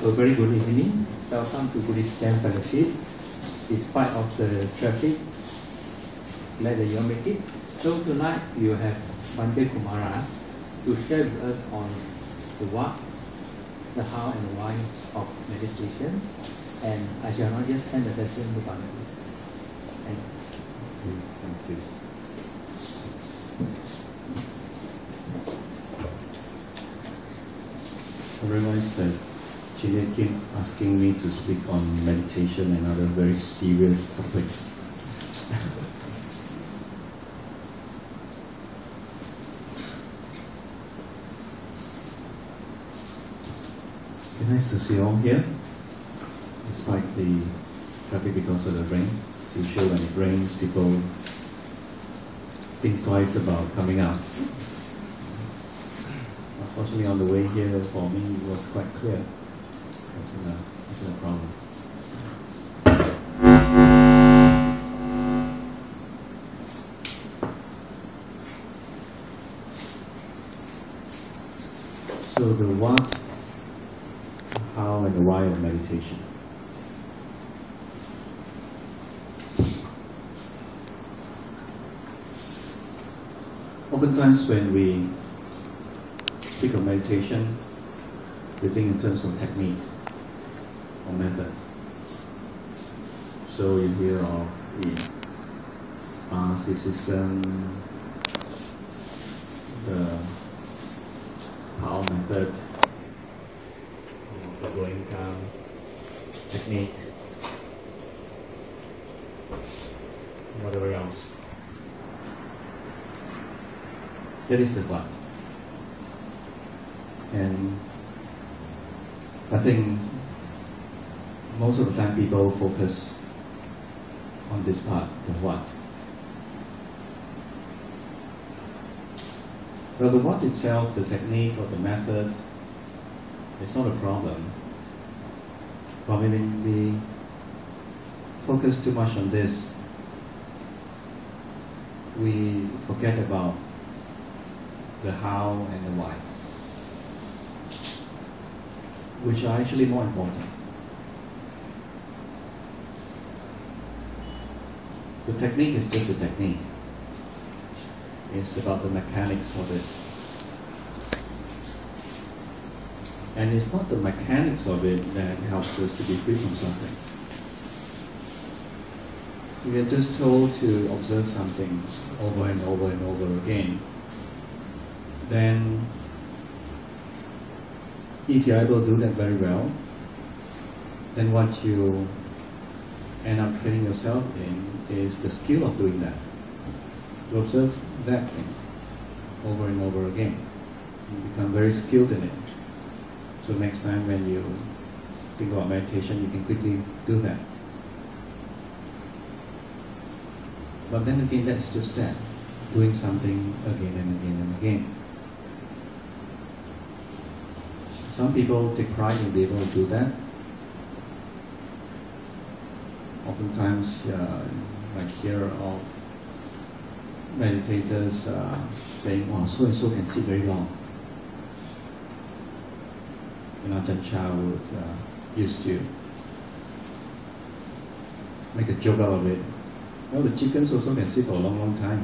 So very good evening. Welcome to Buddhist Jam Fellowship. Despite of the traffic, glad that you all make it. So tonight you have Bhante Kumara to share with us on the what, the how and the why of meditation. And I shall not just end the session with Bhante. Thank you. Thank you. I realized that Chile keep asking me to speak on meditation and other very serious topics. It's nice to see you all here, despite the traffic because of the rain. As usual, when it rains, people think twice about coming out. Unfortunately, on the way here, for me, it was quite clear. It wasn't a problem. So the what, how, and the why of meditation. Oftentimes when we speak of meditation, we think in terms of technique or method. So you hear of the RC system, the power method, the going down technique, whatever else. That is the what. And I think most of the time people focus on this part, the what. Well, the what itself, the technique or the method, it's not a problem. But when we focus too much on this, we forget about the how and the why, which are actually more important. The technique is just a technique. It's about the mechanics of it. And it's not the mechanics of it that helps us to be free from something. If you're just told to observe something over and over and over again, then if you're able to do that very well, then what you end up training yourself in is the skill of doing that. To observe that thing over and over again. You become very skilled in it. So next time when you think about meditation, you can quickly do that. But then again, that's just that. Doing something again and again and again. Some people take pride in being able to do that. Oftentimes, I hear of meditators saying, "Oh, so and so can sit very long." And Ajahn Chah would used to make a joke out of it. Well, the chickens also can sit for a long, long time.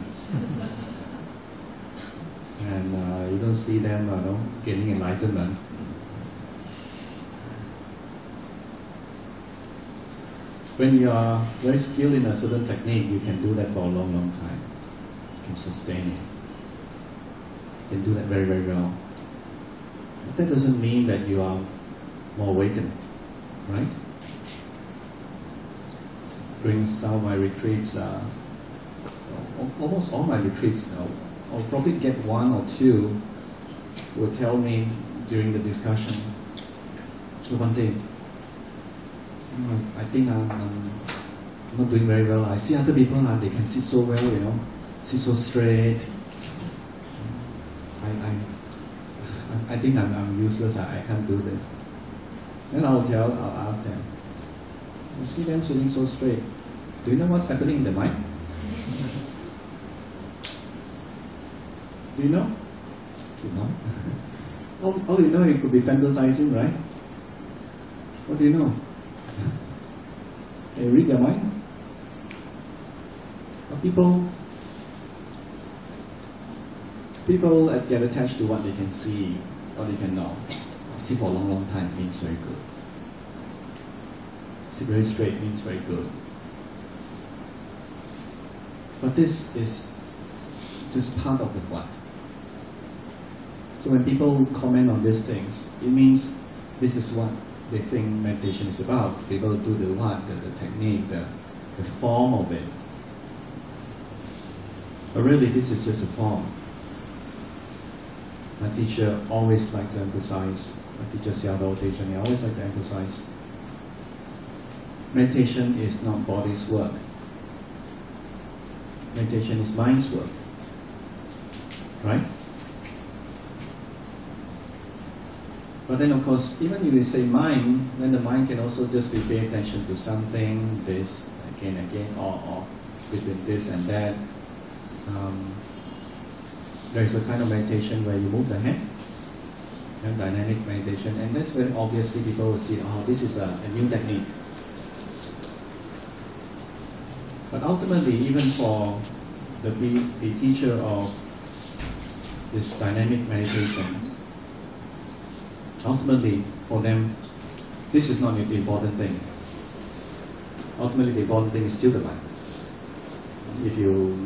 And you don't see them getting enlightenment. When you are very skilled in a certain technique, you can do that for a long, long time. You can sustain it. You can do that very, very well. But that doesn't mean that you are more awakened, right? During some of my retreats, almost all my retreats, I'll probably get one or two who will tell me during the discussion, "So one day, I think I'm not doing very well. I see other people, they can sit so well, sit so straight. I think I'm useless. I can't do this." Then I'll ask them, "You see them sitting so straight. Do you know what's happening in the mind? Do you know? Do you know? All you know, you could be fantasizing, right? What do you know? They read their mind. But people get attached to what they can see, what they can know. See for a long, long time means very good. See very straight means very good. But this is just part of the what. So when people comment on these things, it means this is what they think meditation is about. They will do the what, the technique, the form of it. But really this is just a form. My teacher always liked to emphasize, my teacher Xiao Teacher always like to emphasize, meditation is not body's work. Meditation is mind's work. Right? But then of course, even if we say mind, then the mind can also just be paying attention to something, this, again, or between this and that. There is a kind of meditation where you move the hand, and dynamic meditation, and that's very obviously people will see, oh, this is a new technique. But ultimately, even for the teacher of this dynamic meditation, ultimately for them, this is not the important thing. Ultimately, the important thing is still the mind. If you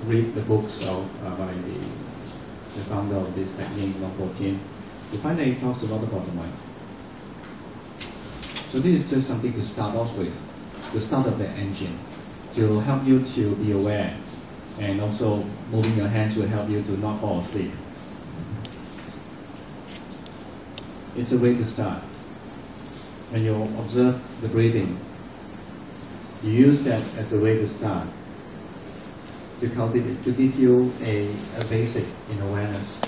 read the books by the founder of this technique, Long 14, you find that he talks a lot about the mind. So this is just something to start off with, the start of the engine, to help you to be aware, and also moving your hands will help you to not fall asleep. It's a way to start. When you observe the breathing, you use that as a way to start, to cultivate, to give you a basic in awareness,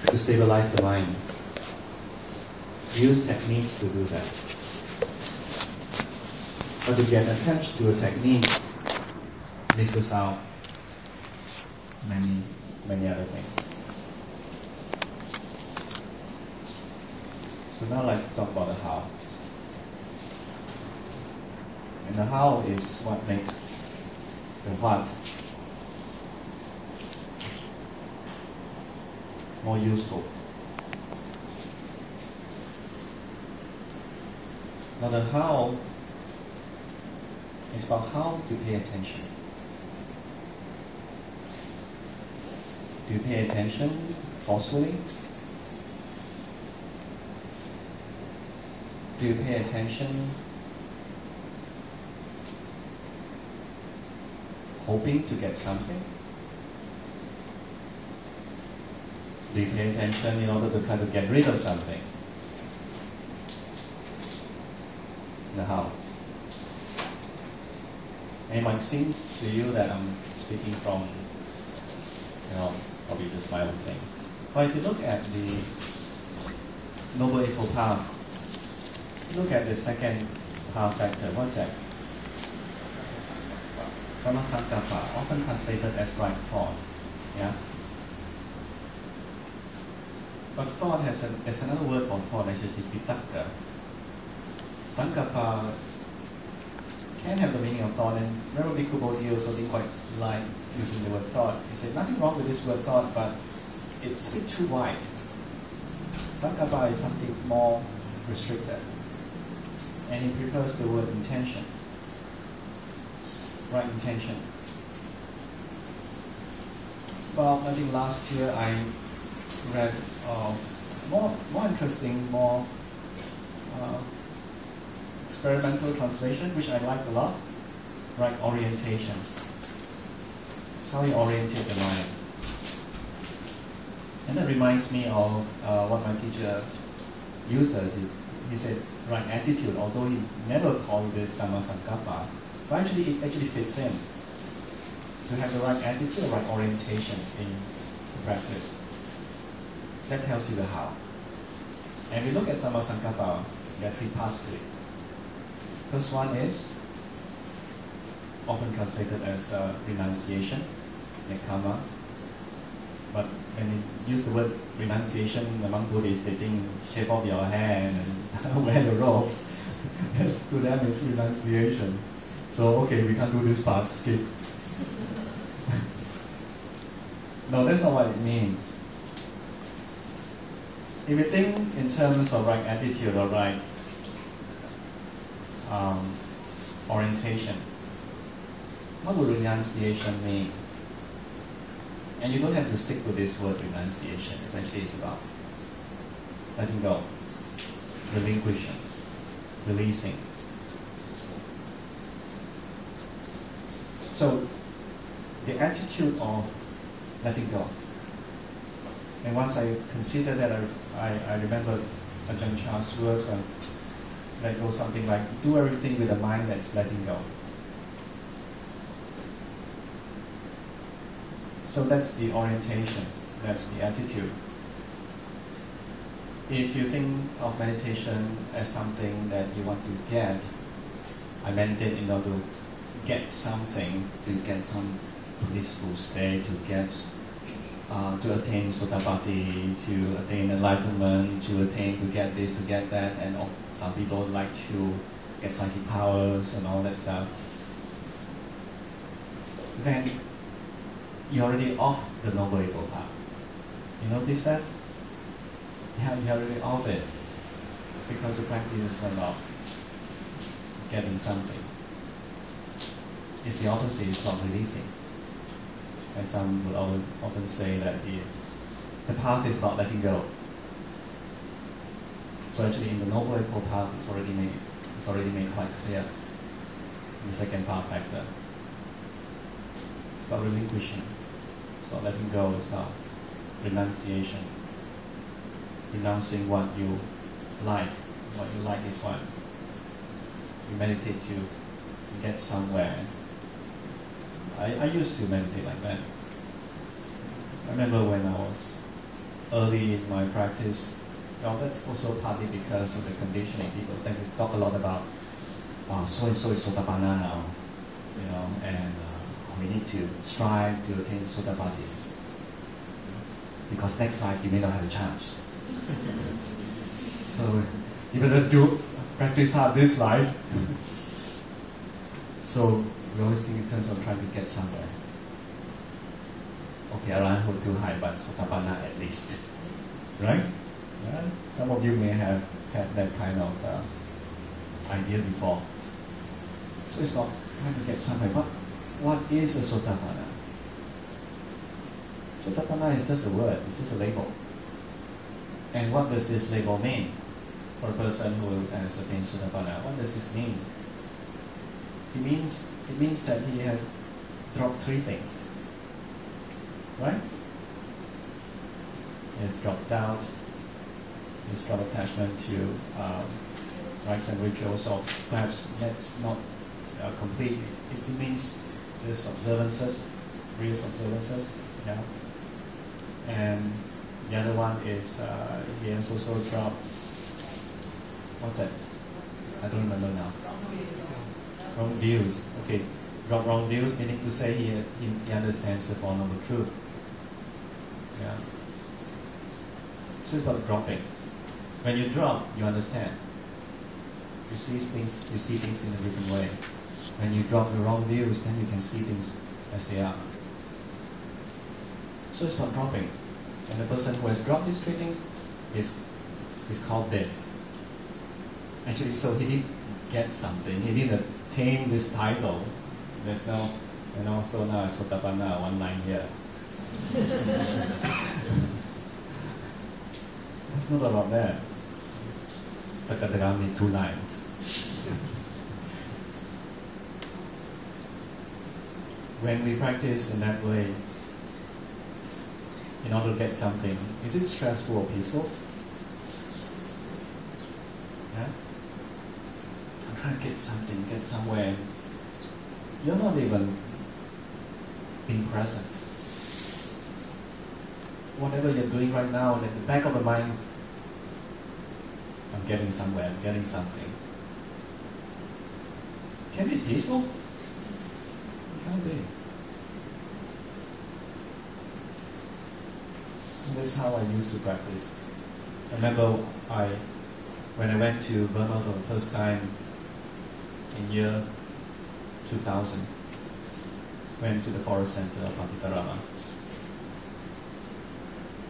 to stabilize the mind. Use techniques to do that. But to get attached to a technique misses out many other things. So now I'd like to talk about the how. And the how is what makes the what more useful. Now the how is about how to pay attention. Do you pay attention forcefully? Do you pay attention hoping to get something? Do you pay attention in order to try to get rid of something? The how. And it might seem to you that I'm speaking from, probably just my own thing. But if you look at the Noble Eightfold Path, look at the second path factor. What's that? Samasankappa, often translated as right thought. Yeah. But thought there's another word for thought, which is vitakka. Sankappa can have the meaning of thought, and Reverend Bhikkhu Bodhi also didn't quite like using the word thought. He said, nothing wrong with this word thought, but it's a bit too wide. Sankappa is something more restricted. And he prefers the word intention. Right intention. Well, I think last year I read more interesting, more experimental translation, which I like a lot. Right orientation. It's how you orientate the mind. And that reminds me of what my teacher uses. He said right attitude, although he never called this Samasankappa, but actually it actually fits in. To have the right attitude, right orientation in practice. That tells you the how. And we look at Samasankappa, there are three parts to it. First one is often translated as renunciation, nekkhamma. But when you use the word renunciation among Buddhists, they think shave off your hair and wear the robes. To them, it's renunciation. So, okay, we can't do this part, skip. No, that's not what it means. If you think in terms of right attitude or right orientation, what would renunciation mean? And you don't have to stick to this word renunciation. Essentially, it's about letting go, relinquishing, releasing. So, the attitude of letting go. And once I consider that, I remember Ajahn Chah's words on let go, something like do everything with a mind that's letting go. So that's the orientation, that's the attitude. If you think of meditation as something that you want to get, I meditate in order to get something, to get some blissful state, to get, to attain Sotapadhi, to attain enlightenment, to get this, to get that, and some people like to get psychic powers and all that stuff. Then you're already off the Noble Eightfold Path. You notice that? Yeah, you're already off it. Because the practice is about getting something. It's the opposite, it's not releasing. And some would often say that the path is not letting go. So actually in the Noble Eightfold Path it's already made quite clear in the second path factor. It's about relinquishing. It's not letting go, it's about renunciation. Renouncing what you like. What you like is what you meditate to get somewhere. I used to meditate like that. I remember when I was early in my practice, well, that's also partly because of the conditioning. People tend to talk a lot about, wow, so-and-so is Sotapanna now, you know, and we need to strive to attain Sotapadhi. Because next life you may not have a chance. So you better practice hard this life. So we always think in terms of trying to get somewhere. Okay, Arahant too high, but Sotapanna at least. Right? Yeah? Some of you may have had that kind of idea before. So it's not trying to get somewhere, but what is a Sotapanna? Sotapanna is just a word, it's just a label. And what does this label mean for a person who has attained Sotapanna? What does this mean? It means that he has dropped three things. Right? He has dropped doubt, he has dropped attachment to rites and rituals, or perhaps that's not complete. It means there's observances, various observances, yeah. And the other one is he has also dropped, what's that? I don't remember now. Wrong views. Okay, drop wrong views, meaning to say he understands the Four Noble Truth. Yeah. So it's about dropping. When you drop, you understand. You see things in a different way. When you drop the wrong views, then you can see things as they are. So it's about dropping. And the person who has dropped these three things is called this. Actually, so he didn't get something. He didn't attain this title. There's no, so now Sotapanna, one line here. It's not about that. Sakadagami, 2 lines. When we practice in that way, in order to get something, is it stressful or peaceful? Yeah? I'm trying to get something, get somewhere. You're not even being present. Whatever you're doing right now, in the back of the mind, I'm getting somewhere, I'm getting something. Can it be peaceful? It can't be. this is how I used to practice. I remember when I went to Burma for the first time in year 2000, went to the forest center of Pantitarama.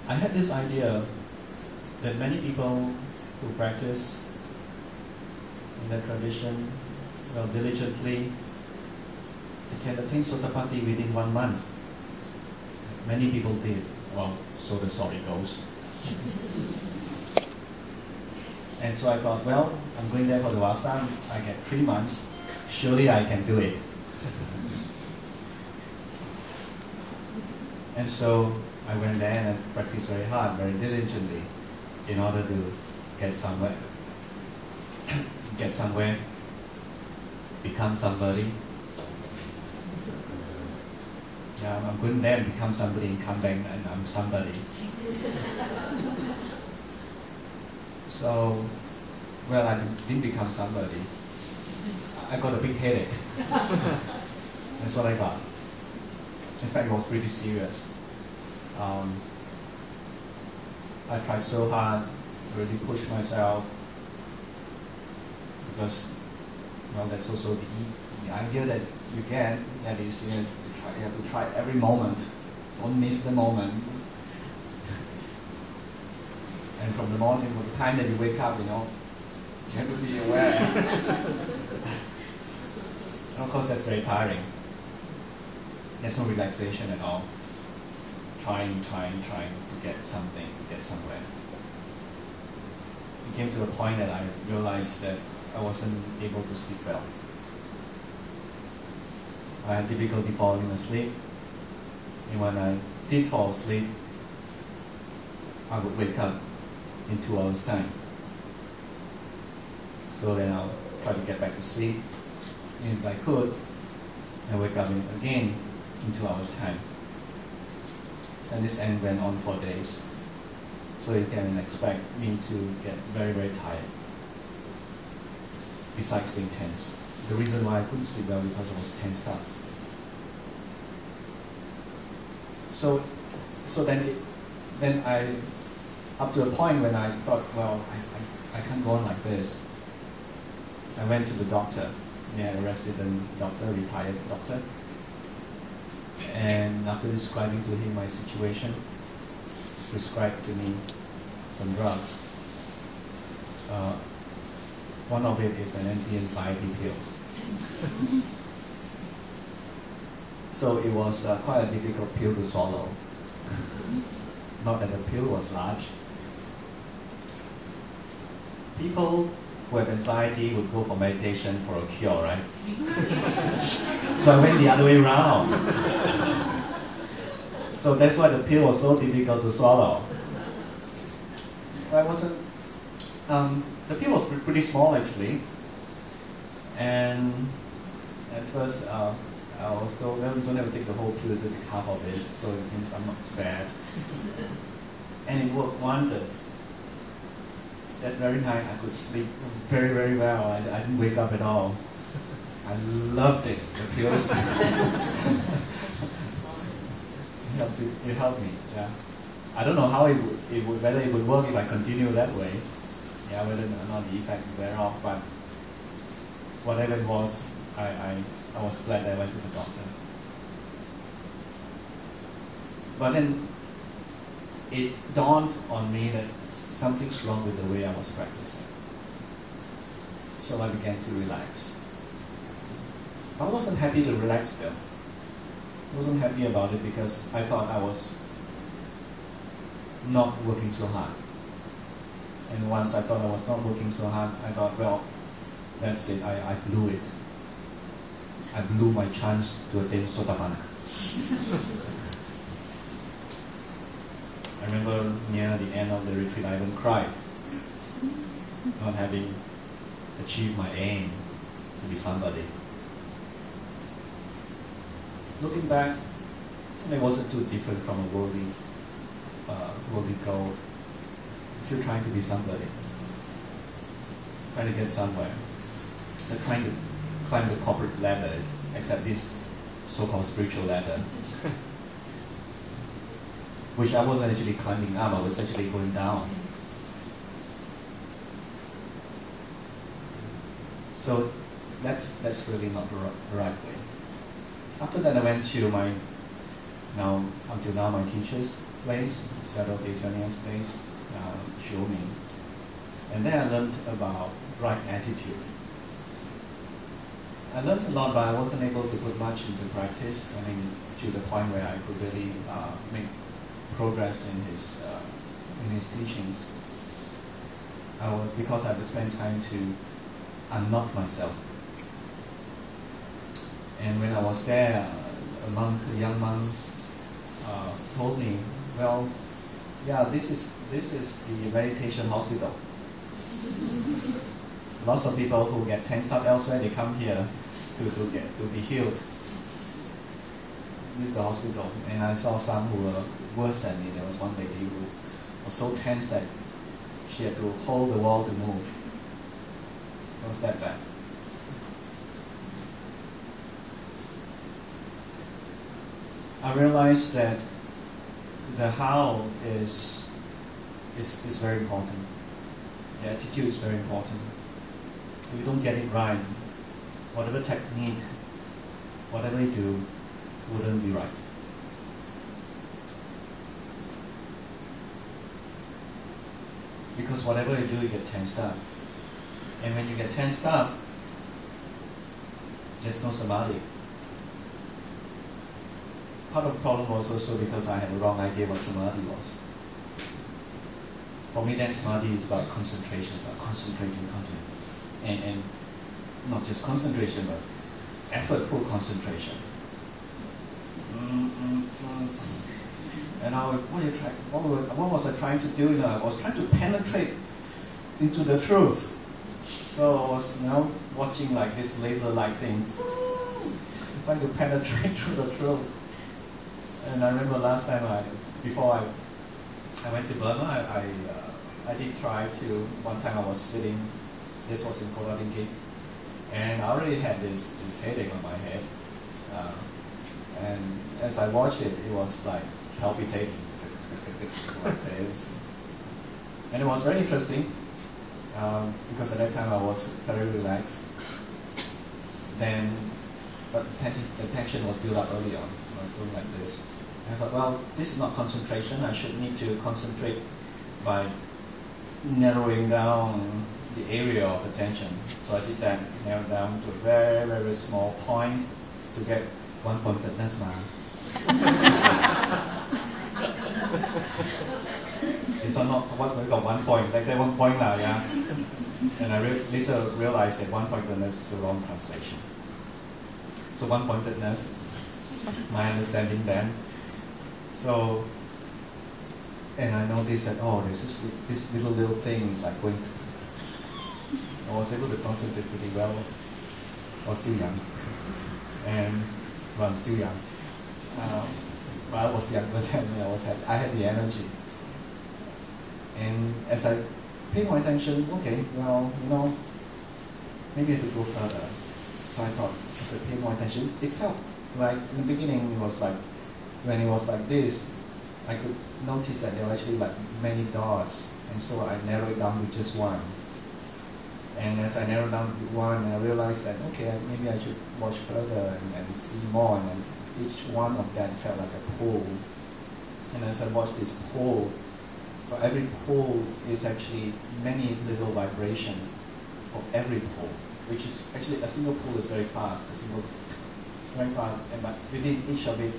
I had this idea that many people who practice in that tradition, well, diligently, they can attain Sotapatti within 1 month. Many people did. Well, so the story goes. And so I thought, well, I'm going there for the Vasa, I get 3 months, surely I can do it. And so I went there and I practiced very hard, very diligently, in order to get somewhere, become somebody. Yeah, I'm going there and become somebody and come back and I'm somebody. So, well, I didn't become somebody. I got a big headache. That's what I got. In fact, it was pretty serious. I tried so hard, really pushed myself, because, well, that's also the idea that you get, that is, you have to try every moment. Don't miss the moment. And from the morning, from the time that you wake up, you have to be aware. And of course, that's very tiring. There's no relaxation at all. Trying to get something, to get somewhere. It came to a point that I realized that I wasn't able to sleep well. I had difficulty falling asleep. And when I did fall asleep, I would wake up in 2 hours' time. So then I'll try to get back to sleep. And if I could, I wake up again in 2 hours' time. And this end went on for days. So you can expect me to get very, very tired. Besides being tense. The reason why I couldn't sleep well because I was tensed up. So then I, up to a point when I thought, well, I can't go on like this. I went to the doctor, a resident doctor, retired doctor. And after describing to him my situation, prescribed to me some drugs. One of it is an anti-anxiety pill. So it was quite a difficult pill to swallow. Not that the pill was large. People who have anxiety would go for meditation for a cure, right? So I went the other way around. So that's why the pill was so difficult to swallow. I wasn't. The pill was pretty small actually, and at first I was told, well, you don't have to take the whole pill, just take half of it, so it means I'm not too bad. And it worked wonders. That very night I could sleep very, very well. I didn't wake up at all. I loved it, the pill. It helped me, yeah. I don't know how whether it would work if I continue that way. Yeah, whether or not the effect would wear off, but whatever it was, I was glad I went to the doctor. But then it dawned on me that something's wrong with the way I was practicing. So I began to relax. I wasn't happy to relax still. I wasn't happy about it because I thought I was not working so hard. And once I thought I was not working so hard, I thought, well, that's it, I blew it. I blew my chance to attain Sotapanna. I remember near the end of the retreat, I even cried, not having achieved my aim to be somebody. Looking back, it wasn't too different from a worldly goal. Still trying to be somebody, trying to get somewhere. They're trying to climb the corporate ladder, except this so-called spiritual ladder. which I wasn't actually climbing up, I was actually going down. So that's really not the right way. After that, I went to my, until now, my teacher's place, Saturday Chinese place, Xiaoming. And then I learned about right attitude. I learned a lot, but I wasn't able to put much into practice. I mean, to the point where I could really make progress in his teachings. Because I would spend time to unknot myself. And when I was there, a young monk, told me, well, yeah, this is the meditation hospital. Lots of people who get tensed up elsewhere, they come here to be healed. This is the hospital. And I saw some who were worse than me. There was one lady who was so tense that she had to hold the wall to move. It was that bad. I realized that the how is very important. The attitude is very important. If you don't get it right, whatever technique, whatever you do, wouldn't be right. Because whatever you do, you get tensed up. And when you get tensed up, there's no samadhi. Part of the problem was also because I had a wrong idea what samadhi was. For me, then samadhi is about concentration, it's about concentrating. And not just concentration, but effortful concentration. And what was I trying to do? I was trying to penetrate into the truth. So I was watching like this laser-like things, trying to penetrate through the truth. And I remember last time before I went to Burma, I did try to. One time I was sitting. This was in Kumara, and I already had this headache on my head. And as I watched it, it was like palpitating. And it was very interesting because at that time I was very relaxed. But the tension was built up early on. I was doing like this. And I thought, well, this is not concentration. I should need to concentrate by narrowing down the area of attention. So I did that, narrow down to a very, very small point to get one-pointedness now. It's not what we got 1 point, like that 1 point now, yeah. And I later realized that one-pointedness is a wrong translation. So one-pointedness, my understanding then. So, and I noticed that there's this little things like going. I was able to concentrate pretty well. I was still young, I'm still young. But I was younger than I had the energy. And as I paid more attention, okay, well, maybe I could go further. So I thought, if I paid more attention, it felt like in the beginning it was like, when it was like this, I could notice that there were actually like many dots, and so I narrowed it down to just one. And as I narrowed down to one, I realized that, okay, maybe I should watch further and see more, and then each one of that felt like a pull. And as I watched this pull, for every pull is actually many little vibrations for every pull, which is actually a single pull is very fast. It's very fast, and but within each of it,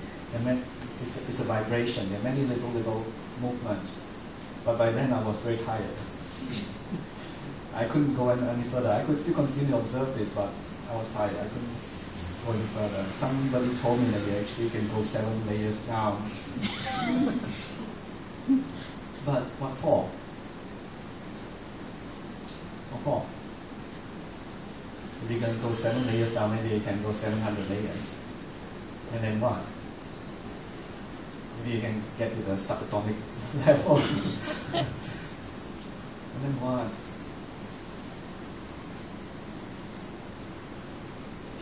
it's a vibration. There are many little movements. But by then I was very tired. I couldn't go any further. I could still continue to observe this, but I was tired. I couldn't go any further. Somebody told me that you actually can go 7 layers down. But what for? What for? If you can go 7 layers down, maybe you can go 700 layers. And then what? Maybe you can get to the subatomic level. And then what?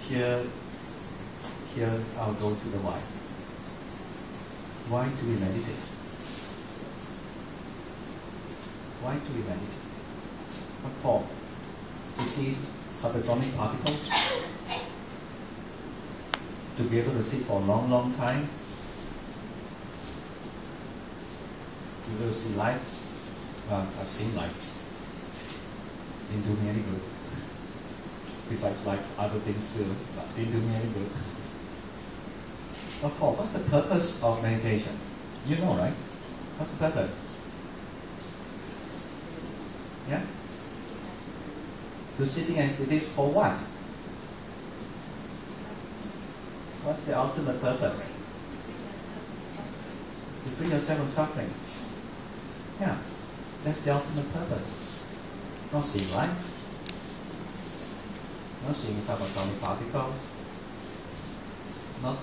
Here I'll go to the why. Why do we meditate? Why do we meditate? What for? To see subatomic particles? To be able to sit for a long, long time? To be able to see lights? Well, I've seen lights. Didn't do me any good. Besides lights, other things too, but didn't do me any good. What for? What's the purpose of meditation? You know, right? What's the purpose? Yeah? To sitting as it is for what? What's the ultimate purpose? To free yourself from suffering. Yeah, that's the ultimate purpose. Not seeing lights, not seeing subatomic particles, not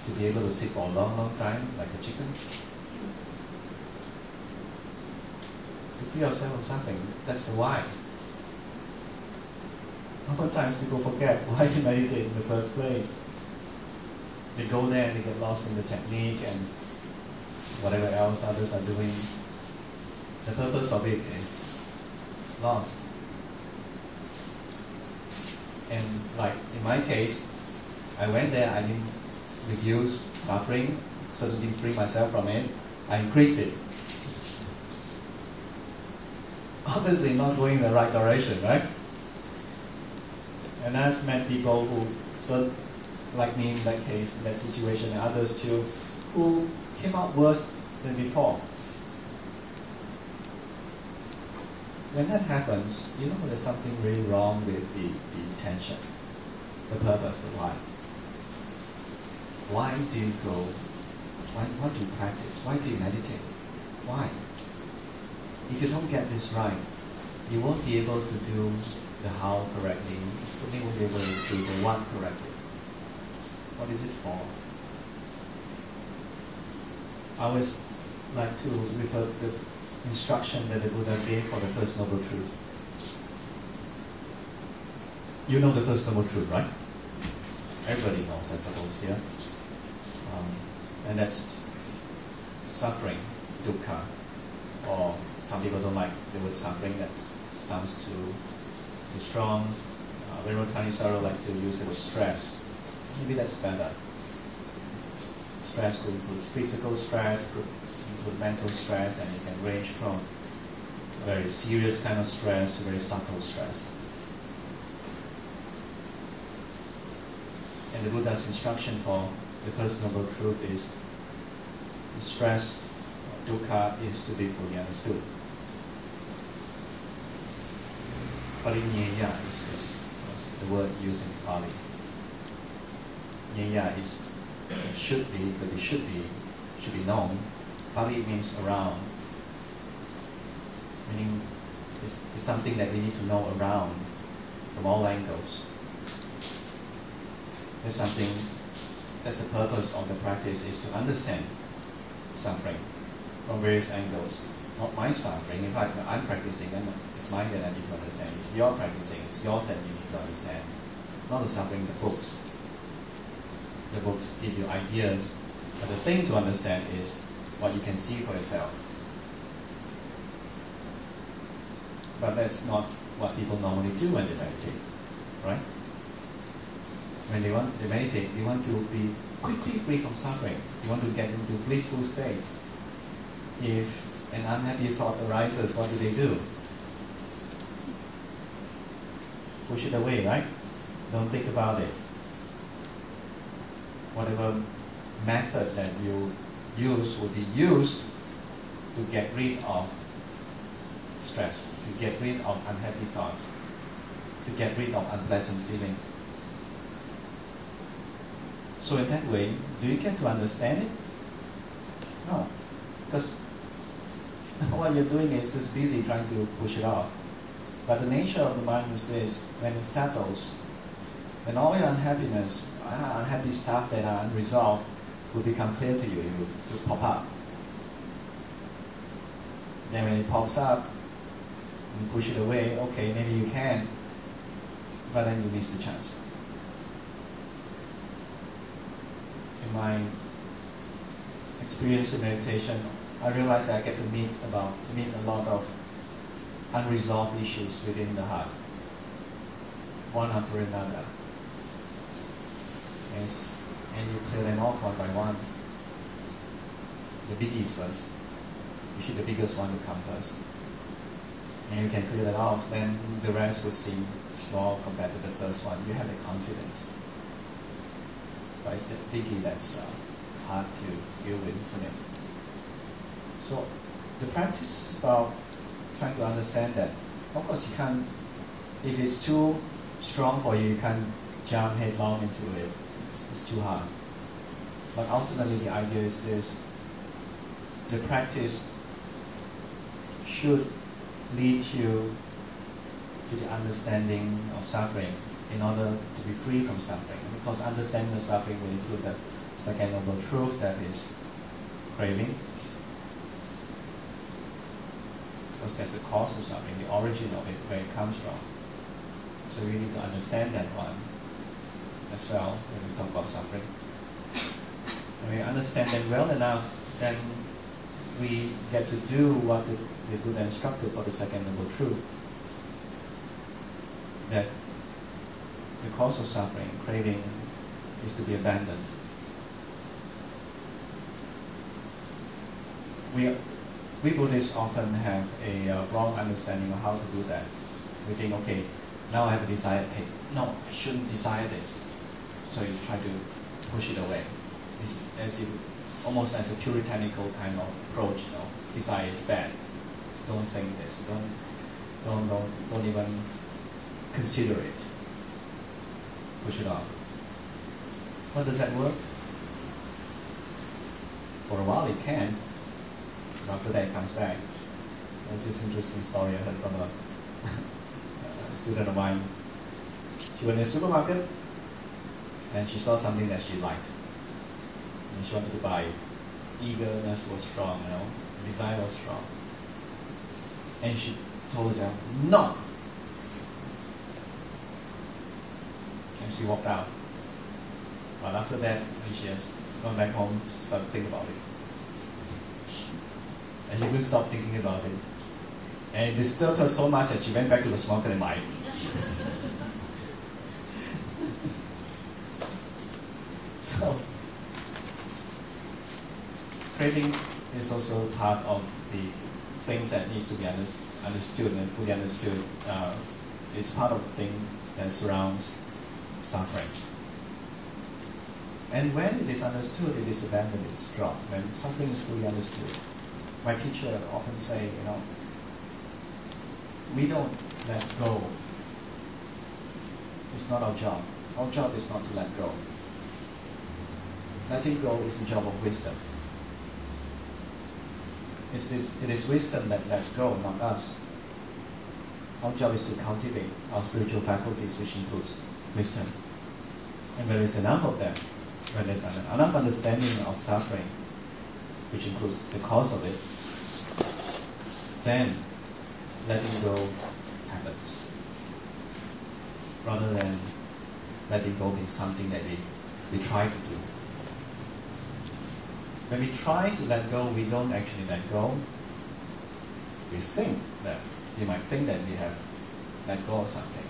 to be able to sit for a long, long time like a chicken. To free yourself from suffering, that's the why. Oftentimes people forget why to meditate in the first place. They go there and they get lost in the technique and whatever else others are doing. The purpose of it is lost. And like in my case, I went there, I didn't reduce suffering, certainly didn't free myself from it, I increased it. Obviously not going in the right direction, right? And I've met people who, like me in that case, in that situation, and others too, who came out worse than before. When that happens, you know there's something really wrong with the intention, the purpose, the why. Why do you go? Why do you practice? Why do you meditate? Why? If you don't get this right, you won't be able to do the how correctly. You certainly won't be able to do the what correctly. What is it for? I always like to refer to the instruction that the Buddha gave for the First Noble Truth. You know the First Noble Truth, right? Everybody knows, I suppose, here. And that's suffering, dukkha. Or some people don't like the word suffering, that sounds too strong. Venerable Thanissaro like to use the word stress. Maybe that's better. Stress could include physical stress, could include mental stress, and it can range from a very serious kind of stress to very subtle stress. And the Buddha's instruction for the First Noble Truth is stress, dukkha, is to be fully understood. Parinyeya is the word used in Pali. Nyeya is should be, but it should be known. Pali means around, meaning it's something that we need to know around from all angles. There's something, that's the purpose of the practice, is to understand suffering from various angles. Not my suffering. In fact, I'm practicing, and it's mine that I need to understand. If you're practicing, it's yours that you need to understand. Not the suffering in the books. The books give you ideas, but the thing to understand is what you can see for yourself. But that's not what people normally do when they meditate, right? When they meditate, they want to be quickly free from suffering. They want to get into blissful states. If an unhappy thought arises, what do? Push it away, right? Don't think about it. Whatever method that you use will be used to get rid of stress, to get rid of unhappy thoughts, to get rid of unpleasant feelings. So in that way, do you get to understand it? No, because what you're doing is just busy trying to push it off. But the nature of the mind is this: when it settles, when all your unhappiness, unhappy stuff that are unresolved will become clear to you, it will pop up. Then when it pops up, you push it away, okay, maybe you can, but then you miss the chance. In my experience in meditation, I realized that I get to meet a lot of unresolved issues within the heart, one after another. And you clear them off one by one. The biggies first. Usually the biggest one will come first. And you can clear that off, then the rest would seem small compared to the first one. You have the confidence. But it's the biggie that's hard to deal with, isn't it? So the practice is about trying to understand that, of course you can't, if it's too strong for you, you can't jump headlong into it. It's too hard. But ultimately the idea is this: the practice should lead you to the understanding of suffering in order to be free from suffering. Because understanding of suffering will include the second noble truth, that is craving. Because that's the cause of suffering, the origin of it, where it comes from. So we need to understand that one as well when we talk about suffering. When we understand them well enough, then we get to do what the Buddha instructed for the second noble truth. That the cause of suffering, craving, is to be abandoned. We Buddhists often have a wrong understanding of how to do that. We think, okay, now I have a desire, okay, no, I shouldn't desire this. So you try to push it away. It's as if, almost as a puritanical kind of approach, you know, desire is bad. Don't think this, don't even consider it. Push it off. Well, does that work? For a while it can. After that it comes back. There's this interesting story I heard from a student of mine. She went in a supermarket and she saw something that she liked. And she wanted to buy it. Eagerness was strong, you know, desire was strong. And she told herself, no! And she walked out. But after that, when she has gone back home, she started thinking about it. And she couldn't stop thinking about it. And it disturbed her so much that she went back to the smoker and lied. So, craving is also part of the things that need to be understood and fully understood. It's part of the thing that surrounds suffering. And when it is understood, it is abandoned, it is dropped. When suffering is fully understood. My teacher often say, you know, we don't let go. It's not our job. Our job is not to let go. Letting go is the job of wisdom. It is wisdom that lets go, not us. Our job is to cultivate our spiritual faculties, which includes wisdom. And there is enough of them. When there's enough understanding of suffering, which includes the cause of it, then letting go happens. Rather than letting go being something that we try to do. When we try to let go, we don't actually let go. We think that, you might think that we have let go of something.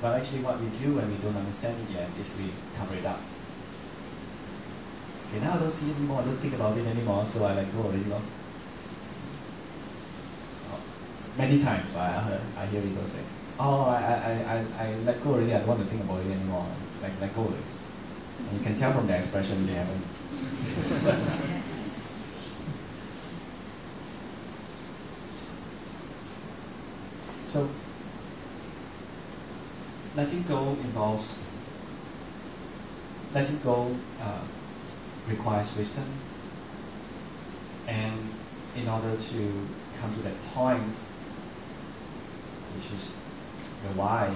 But actually what we do when we don't understand it yet is we cover it up. Okay, now I don't see it anymore, I don't think about it anymore, so I let go already. Many times I hear people say, oh, I let go already, I don't want to think about it anymore. Let go already. And you can tell from the expression they haven't. So, letting go involves, letting go requires wisdom. And in order to come to that point, which is the why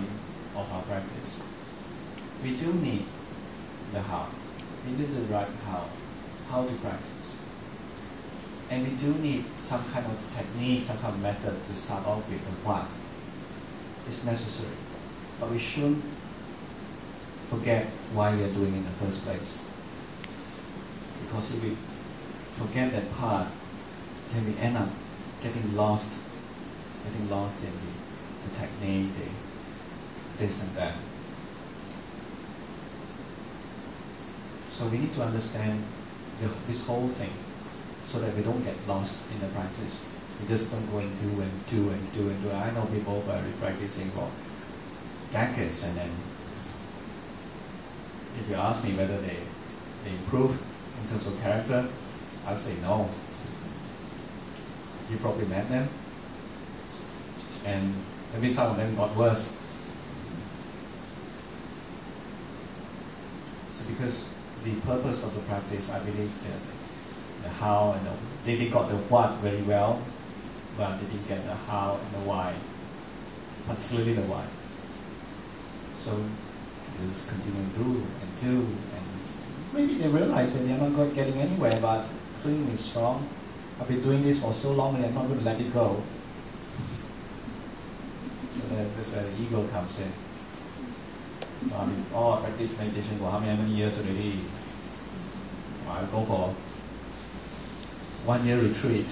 of our practice, we do need the how. We need the right how to practice. And we do need some kind of technique, some kind of method to start off with, the what. It's necessary. But we shouldn't forget why we are doing it in the first place. Because if we forget that part, then we end up getting lost in the technique, this and that. So we need to understand this whole thing so that we don't get lost in the practice. We just don't go and do and do and do and do. I know people who are practicing for decades, and then if you ask me whether they improve in terms of character, I'd say no. You probably met them, and maybe some of them got worse. So because the purpose of the practice, I believe the how and they got the what very well, but they didn't get the how and the why, particularly the why. So just continue to do, and maybe they realize that they're not getting anywhere, but feeling is strong. I've been doing this for so long and I'm not going to let it go. So that's where the ego comes in. So I mean, I practice meditation for how many years already? I go for 1 year retreat,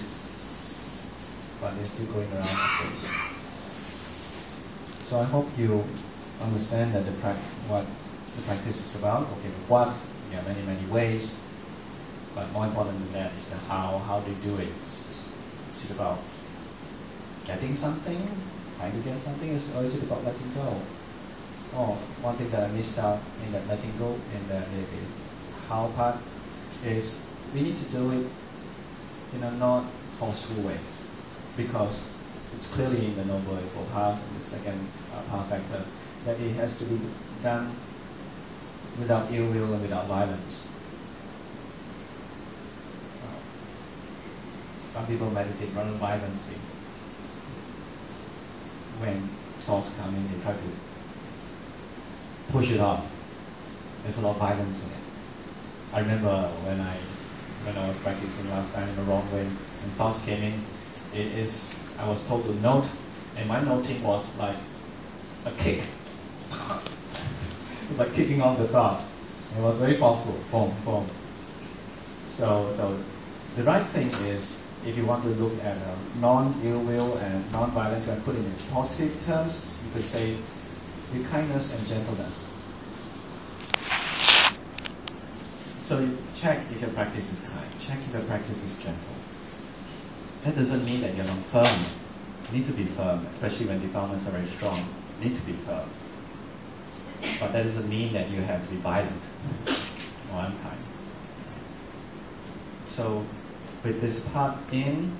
but they're still going around like this. So I hope you understand that what the practice is about. Okay, what? There are many ways, but more important than that is the how they do it. Is it about getting something, trying to get something, or is it about letting go? Oh, one thing that I missed out in that letting go in the how part is we need to do it in a not forceful way, because it's clearly in the Noble Eightfold Path, in the second path factor, that it has to be done without ill will and without violence. Some people meditate rather violently. When thoughts come in, they try to push it off. There's a lot of violence in it. I remember when I was practicing last time in the wrong way, and thoughts came in, I was told to note, and my noting was like a kick. It was like kicking on the thought. It was very forceful, boom. So the right thing is, if you want to look at non-ill will and non-violence, and put it in positive terms, you could say with kindness and gentleness. So you check if your practice is kind, check if your practice is gentle. That doesn't mean that you're not firm. You need to be firm, especially when defilements are very strong. You need to be firm. But that doesn't mean that you have to be violent or unkind. So with this part in,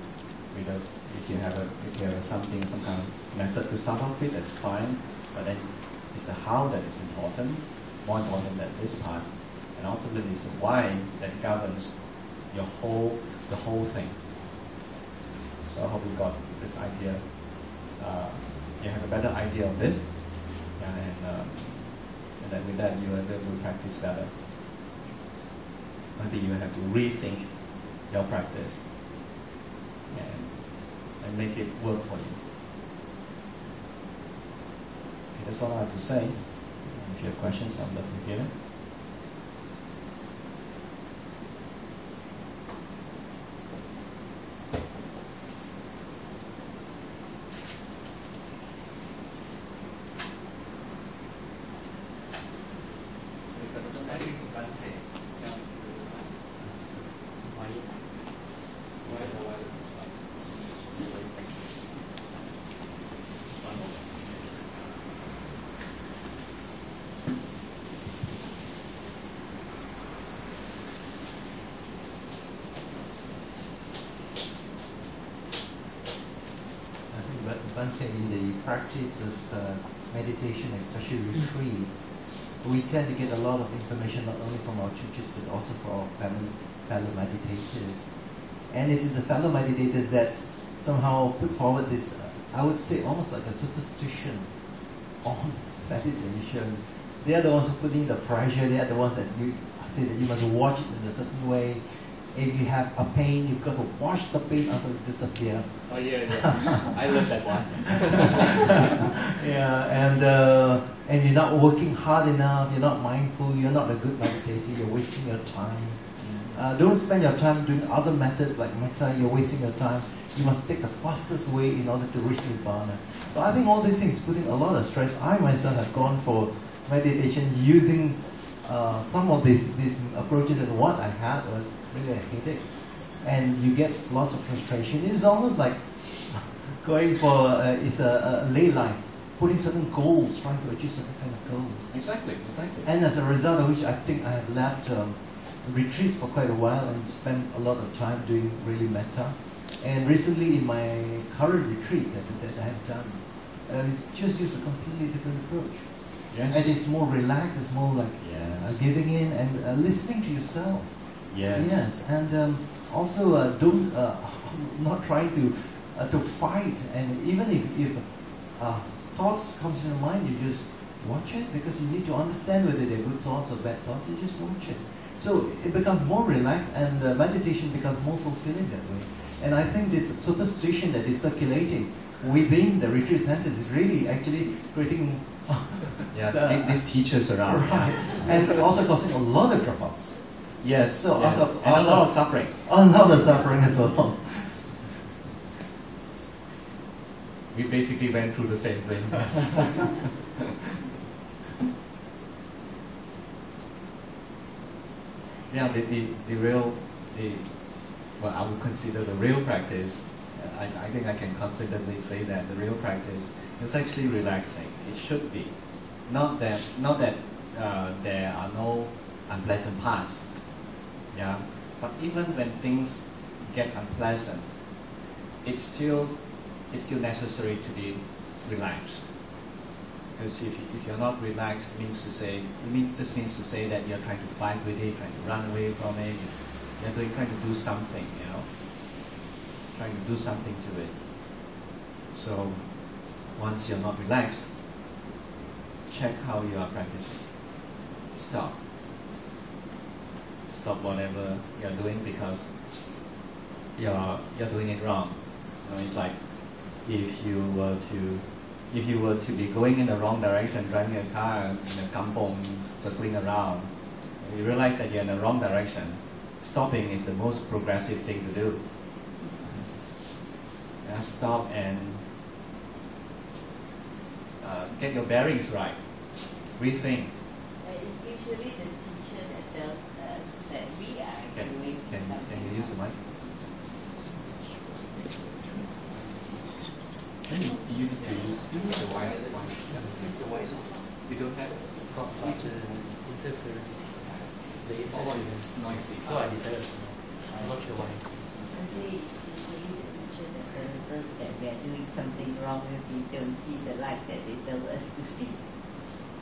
if you have some kind of method to start off with, that's fine. But then it's the how that is important, more important than this part. And ultimately it's the why that governs the whole thing. So I hope you got this idea. You have a better idea of this, and then with that you are able to practice better. Maybe you have to rethink your practice and make it work for you. Okay, that's all I have to say. If you have questions, I'd love to hear it. In the practice of meditation, especially retreats, we tend to get a lot of information not only from our teachers but also from our fellow meditators. And it is the fellow meditators that somehow put forward this, I would say almost like a superstition on meditation. They are the ones who put in the pressure, they are the ones that you say that you must watch it in a certain way. If you have a pain, you've got to watch the pain until it disappears. Oh yeah. I love that one. Yeah, and you're not working hard enough, you're not mindful, you're not a good meditator, you're wasting your time. Don't spend your time doing other methods like metta, you're wasting your time. you must take the fastest way in order to reach Nibbana. So I think all these things putting a lot of stress. I myself have gone for meditation using some of these approaches, and what I had was really a headache. And you get lots of frustration. It's almost like going for it's a lay life, putting certain goals, trying to achieve certain kind of goals. Exactly, exactly. And as a result of which, I think I have left retreat for quite a while and spent a lot of time doing really metta. And recently, in my current retreat that I have done, just use a completely different approach. Yes. And it's more relaxed. It's more like giving in and listening to yourself. Yes. Yes, and also don't not trying to fight. And even if thoughts comes to your mind, you just watch it, because you need to understand whether they're good thoughts or bad thoughts. You just watch it. So it becomes more relaxed, and meditation becomes more fulfilling that way. And I think this superstition that is circulating within the retreat centers is really actually creating these teachers around. Right. And also causing a lot of dropouts. Yes, so yes. And a lot of suffering. A lot of suffering as well. We basically went through the same thing. Yeah, well, I would consider the real practice, I think I can confidently say that the real practice is actually relaxing. It should be. Not that there are no unpleasant parts. Yeah, but even when things get unpleasant, it's still necessary to be relaxed. Because if you're not relaxed, just means to say that you're trying to fight with it, trying to run away from it. You're trying to do something, trying to do something to it. So once you're not relaxed, check how you are practicing. Stop whatever you're doing, because you're doing it wrong. It's like if you were to be going in the wrong direction, driving a car in a kampong, circling around, you realize that you're in the wrong direction. Stopping is the most progressive thing to do. Stop and get your bearings right. Rethink. It's usually the teacher that tells us that we are doing something. Can you use the mic? You need to use the wire. Use the wire. You don't have with interference. The all is noisy. So I decided I'm not sure why. Usually the teacher that tells us that we are doing something wrong if we don't see the light that they tell us to see.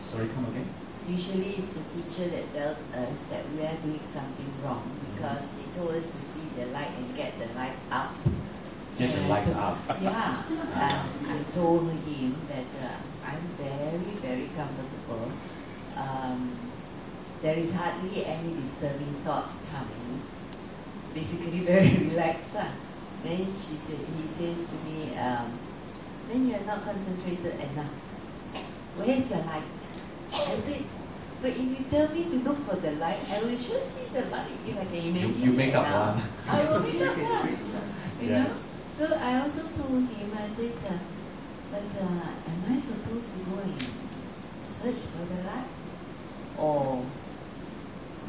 Sorry, come again? Usually it's the teacher that tells us that we are doing something wrong because they told us to see the light and get the light up. Get the light up. Yeah. I told him that I'm very, very comfortable. There is hardly any disturbing thoughts coming. Basically very relaxed. Then he says to me, then you are not concentrated enough. Where is your light? I said, but if you tell me to look for the light, I will sure see the light if I can imagine You make it up now. one. I will make up one. You know? Yes. So I also told him, I said, but am I supposed to go and search for the light? Or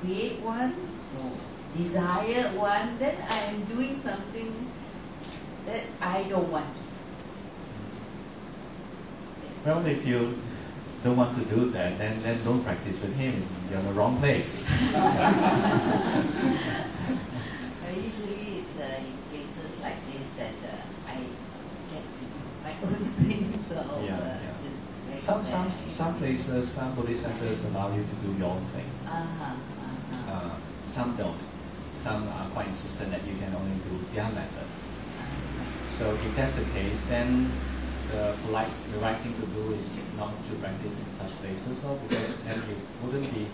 create one? Or desire one? Then I am doing something that I don't want. Well, if you don't want to do that, then don't practice with him. You're in the wrong place. Usually it's in cases like this that I get to do my own thing. So just Some places, some Buddhist centers allow you to do your own thing. Some don't. Some are quite insistent that you can only do their method. So if that's the case, then the right thing to do is not to practice in such places, because then it wouldn't be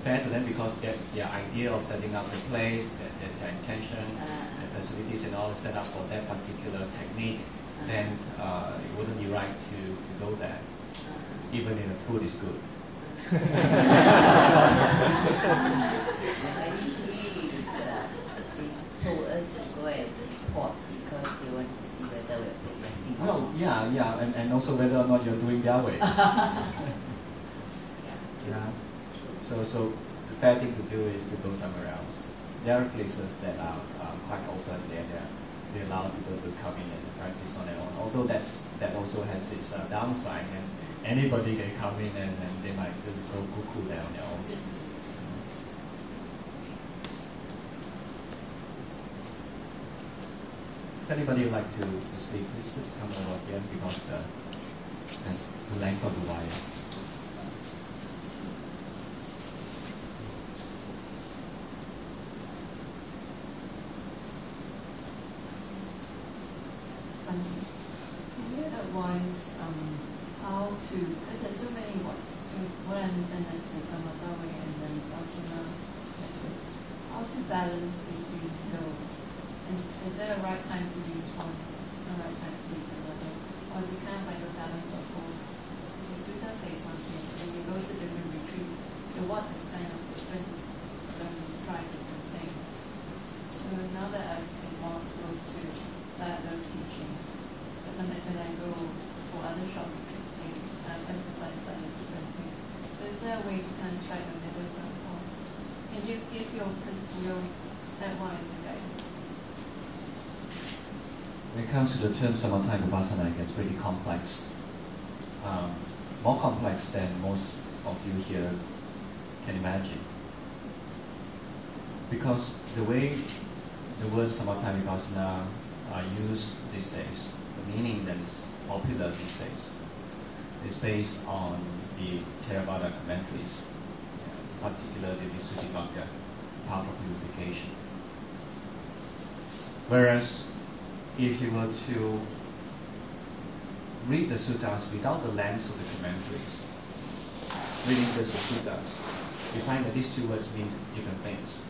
fair to them, because that's their idea of setting up the place, that's their intention, the facilities and all set up for that particular technique. Then it wouldn't be right to go there, even if the food is good. Usually they told us to go and report because they want Yeah, and also whether or not you're doing their way. Yeah. So the fair thing to do is to go somewhere else. There are places that are quite open. They allow people to come in and practice on their own. Although that also has its downside, and anybody can come in and they might just go cuckoo there on their own. If anybody would like to speak, please just come over here because that's the length of the wire. Can you advise how to, because there's so many words, so what I understand is the samatha way and the vipassana methods, how to balance between those? And is there a right time to use one, a right time to use another? Or is it kind of like a balance of both? Because the sutta says one thing, when you go to different retreats, your what is kind of different, when you try different things. So now that I've been more exposed to Sayadaw's teaching, but sometimes when I go for other short retreats, they emphasize slightly different things. So is there a way to kind of strike a middle ground? Or can you give your advice and guidance? When it comes to the term samatha vipassana, it gets pretty complex. More complex than most of you here can imagine. Because the way the words samatha vipassana are used these days, the meaning that is popular these days, is based on the Theravada commentaries, particularly the Visuddhivagga, path of purification. Whereas, if you were to read the suttas without the lens of the commentaries, reading just the suttas, you find that these two words mean different things.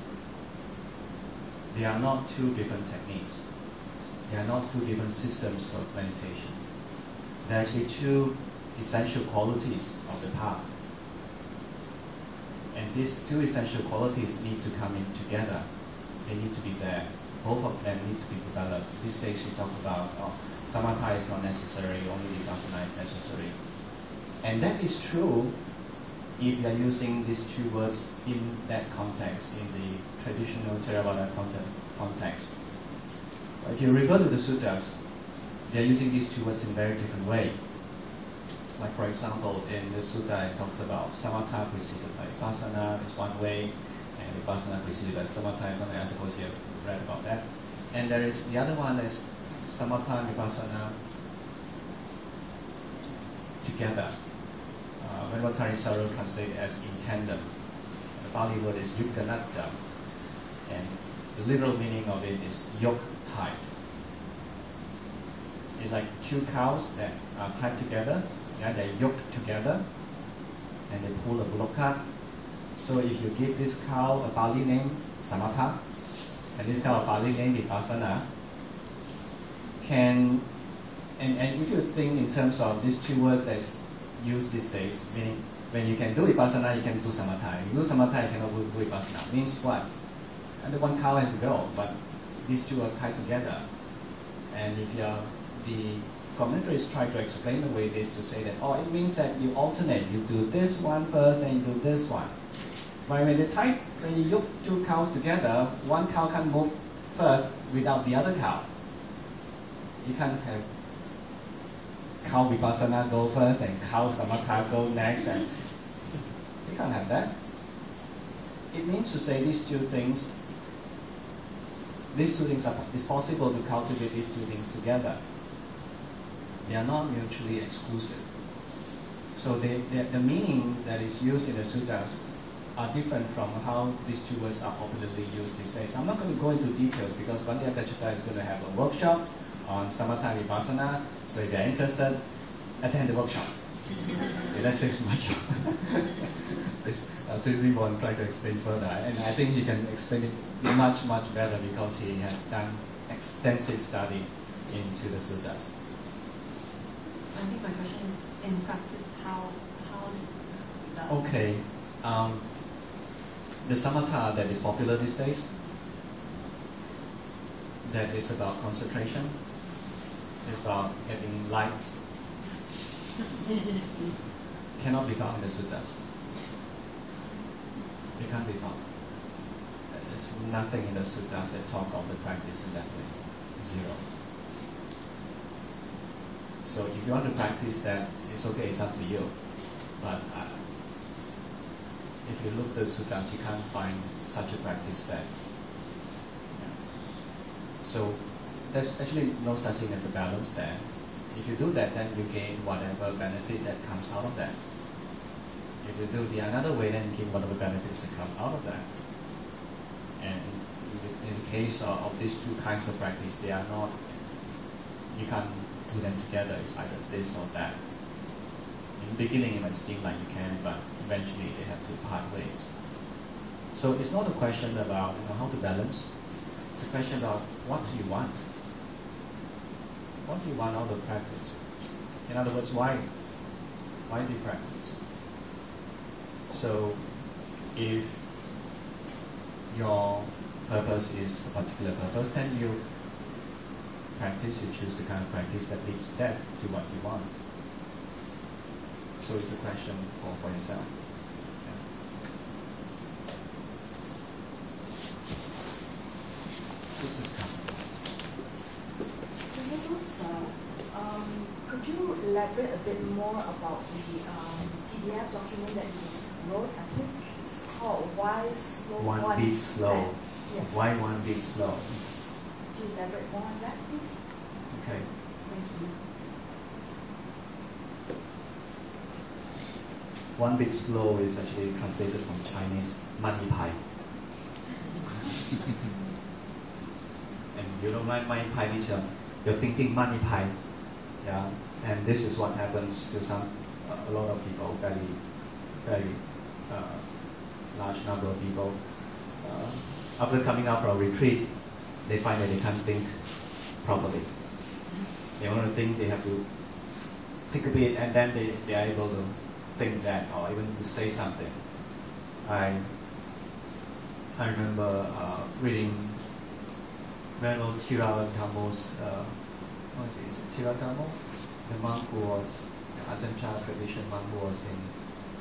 They are not two different techniques. They are not two different systems of meditation. They are actually two essential qualities of the path. And these two essential qualities need to come in together. They need to be there. Both of them need to be developed. These days we talk about samatha is not necessary, only vipassana is necessary. And that is true if you are using these two words in that context, in the traditional Theravada context. If you refer to the suttas, they are using these two words in a very different way. Like for example, in the sutta it talks about samatha preceded by vipassana is one way, and vipassana preceded by samatha is one way. I suppose you have read about that. And there is the other one is samatha and vipassana together. Venvatarisaru translated as in tandem. The Pali word is yuktanatta, and the literal meaning of it is yoke tied. It's like two cows that are tied together, yeah, they're yoked together, and they pull a bullock cart. So if you give this cow a Pali name, samatha, and this cow a Pali name, vipassana, and if you think in terms of these two words that's used these days, meaning when you can do vipassana, you can do samatha. If you do samatha, you cannot do vipassana. Means what? And the one cow has to go, but these two are tied together. And if you're the commentaries try to explain away this to say that, oh, it means that you alternate. You do this one first, then you do this one. But when you yoke two cows together, one cow can't move first without the other cow. You can't have cow vipassana go first and cow samatha go next, and you can't have that. It means to say these two things it's possible to cultivate these two things together. They are not mutually exclusive. So the meaning that is used in the suttas are different from how these two words are popularly used these days. I'm not going to go into details because Bandya Dachita is going to have a workshop on samatha and vipassana. So if you're interested, attend the workshop. Okay, that saves my job. Since we won't try to explain further, and I think he can explain it much, much better because he has done extensive study into the suttas. I think my question is, in practice, how that? Okay, the samatha that is popular these days, that is about concentration, it's about having light Cannot be found in the suttas. It can't be found. There's nothing in the suttas that talk of the practice in that way. Zero. So if you want to practice that, it's okay, it's up to you. But if you look at the suttas, you can't find such a practice there. So there's actually no such thing as a balance there. If you do that, then you gain whatever benefit that comes out of that. If you do the another way, then you gain whatever benefits that come out of that. And in the case of these two kinds of practice, they are not, you can't put them together. It's either this or that. In the beginning, it might seem like you can, but eventually they have to part ways. So it's not a question about how to balance. It's a question about what do you want? What do you want out of practice? In other words, why? Why do you practice? So if your purpose is a particular purpose, then you practice, you choose the kind of practice that leads that to what you want. So it's a question for yourself. Yeah. This is coming. Could you elaborate a bit more about the PDF document that you wrote? I think it's called Why Slow One Beat Slow. Yes. Why one beat slow? Could you elaborate more on that, please? Okay. Thank you. One beat slow is actually translated from Chinese money pie. And you know, money pie means you're thinking money pie. Yeah. And this is what happens to a lot of people, very large number of people. After coming out from a retreat, they find that they can't think properly. They want to think, they have to think a bit, and then they are able to think that, or even to say something. I remember reading Venerable Tiradhamo's, what is it? Is it Tiradhamo? The monk who was, the Ajahn Chah tradition monk who was in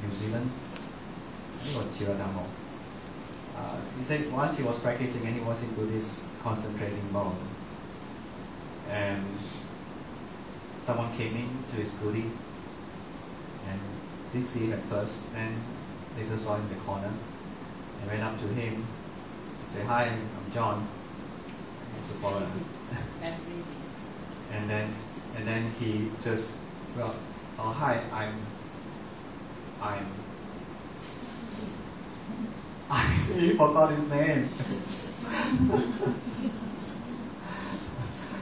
New Zealand. I think it was Tiradhamo. He said once he was practicing and he was into this concentrating mode. And someone came in to his gudi and didn't see him at first, then later saw him in the corner and went up to him and said, "Hi, I'm John." He's a foreigner. and then he just, well, "Oh, hi, he forgot his name."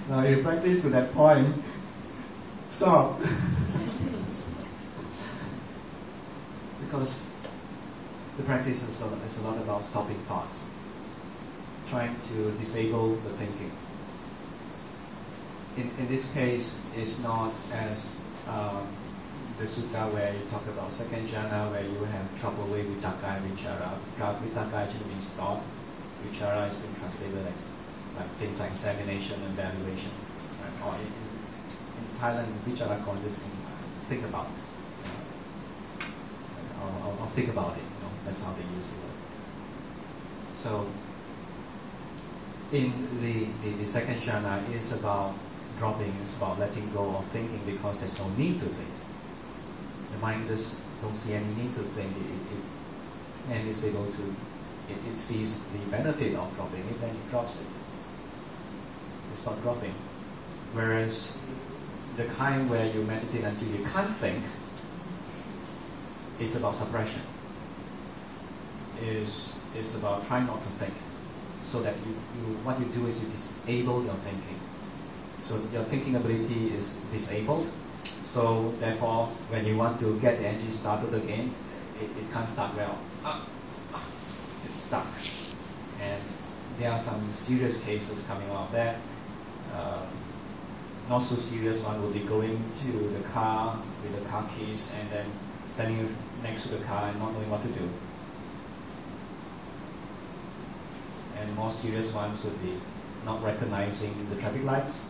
Now you practice to that point, stop. Because the practice is a lot about stopping thoughts, trying to disable the thinking. In this case, it's not as the sutta where you talk about second jhana, where you have trouble with vitaka and vichara. Vitaka actually means thought. Vichara has been translated as like things like examination and evaluation. Right? Or in Thailand, vichara this think about. Or think about it. That's how they use the word. So in the second jhana is about dropping, it's about letting go of thinking because there's no need to think. The mind just don't see any need to think. And it's able to, it sees the benefit of dropping it, then it drops it. It's about dropping. Whereas the kind where you meditate until you can't think is about suppression. Is about trying not to think. So that what you do is you disable your thinking. So your thinking ability is disabled. So therefore, when you want to get the engine started again, it can't start well. It's stuck. And there are some serious cases coming out of that. Not so serious one will be going to the car with the car keys and then standing next to the car and not knowing what to do. And more serious ones would be not recognizing the traffic lights.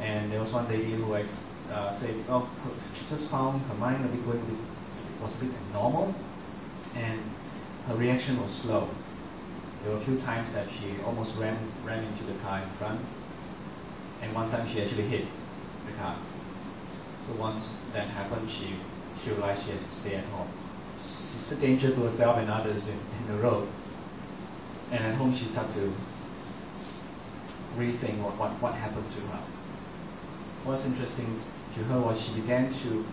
And there was one lady who said, oh, she just found her mind a bit was a bit abnormal, and her reaction was slow. There were a few times that she almost ran into the car in front, and one time she actually hit the car. So once that happened, she realized she has to stay at home. She's a danger to herself and others in the road. And at home she started to rethink what happened to her. What's interesting to her was she began to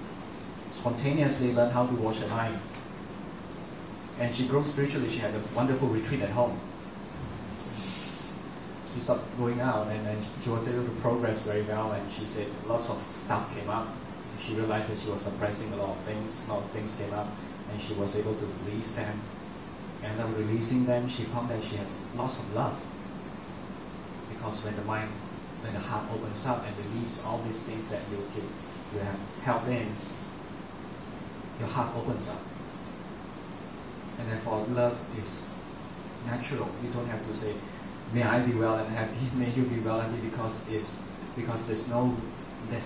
spontaneously learn how to wash her mind. And she grew spiritually. She had a wonderful retreat at home. She stopped going out, and then she was able to progress very well, and she said lots of stuff came up. She realized that she was suppressing a lot of things came up, and she was able to release them. And after releasing them, she found that she had lots of love. Because when the heart opens up and release all these things that you have held in, your heart opens up. And therefore, love is natural. You don't have to say, may I be well and happy, may you be well and happy, because there's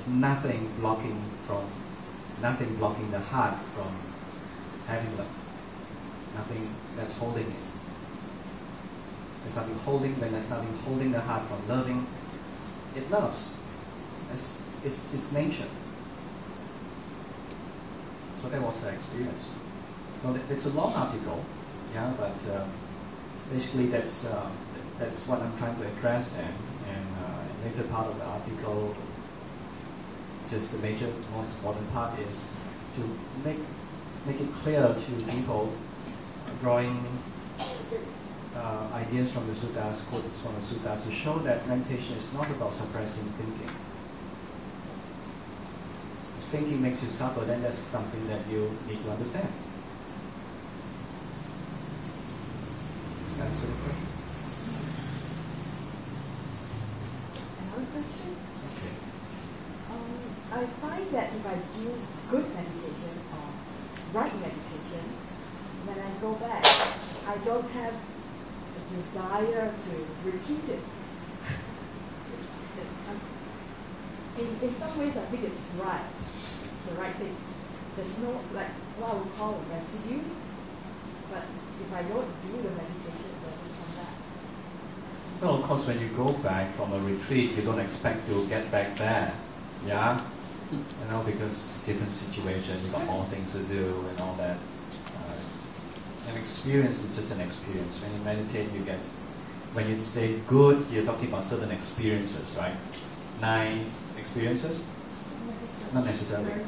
nothing blocking the heart from having love. Nothing that's holding it. There's nothing holding. When there's nothing holding the heart from loving, it loves. It's nature. So that was her experience. Well, it's a long article, yeah, but basically that's what I'm trying to address then. And later part of the article, just the most important part is to make it clear to people, drawing ideas from the suttas, quotes from the suttas, to show that meditation is not about suppressing thinking. If thinking makes you suffer, then that's something that you need to understand. Does that answer the question? Another question? Okay. I find that if I do good meditation or right meditation, when I go back, I don't have a desire to repeat it. In some ways, I think it's right. It's the right thing. There's no, like, what I would call a residue, but if I don't do the meditation, it doesn't come back. Well, of course, when you go back from a retreat, you don't expect to get back there, yeah? You know, because it's a different situation, you got more things to do and all that. An experience is just an experience. When you meditate, when you say good, you're talking about certain experiences, right? Nice experiences? Not necessarily.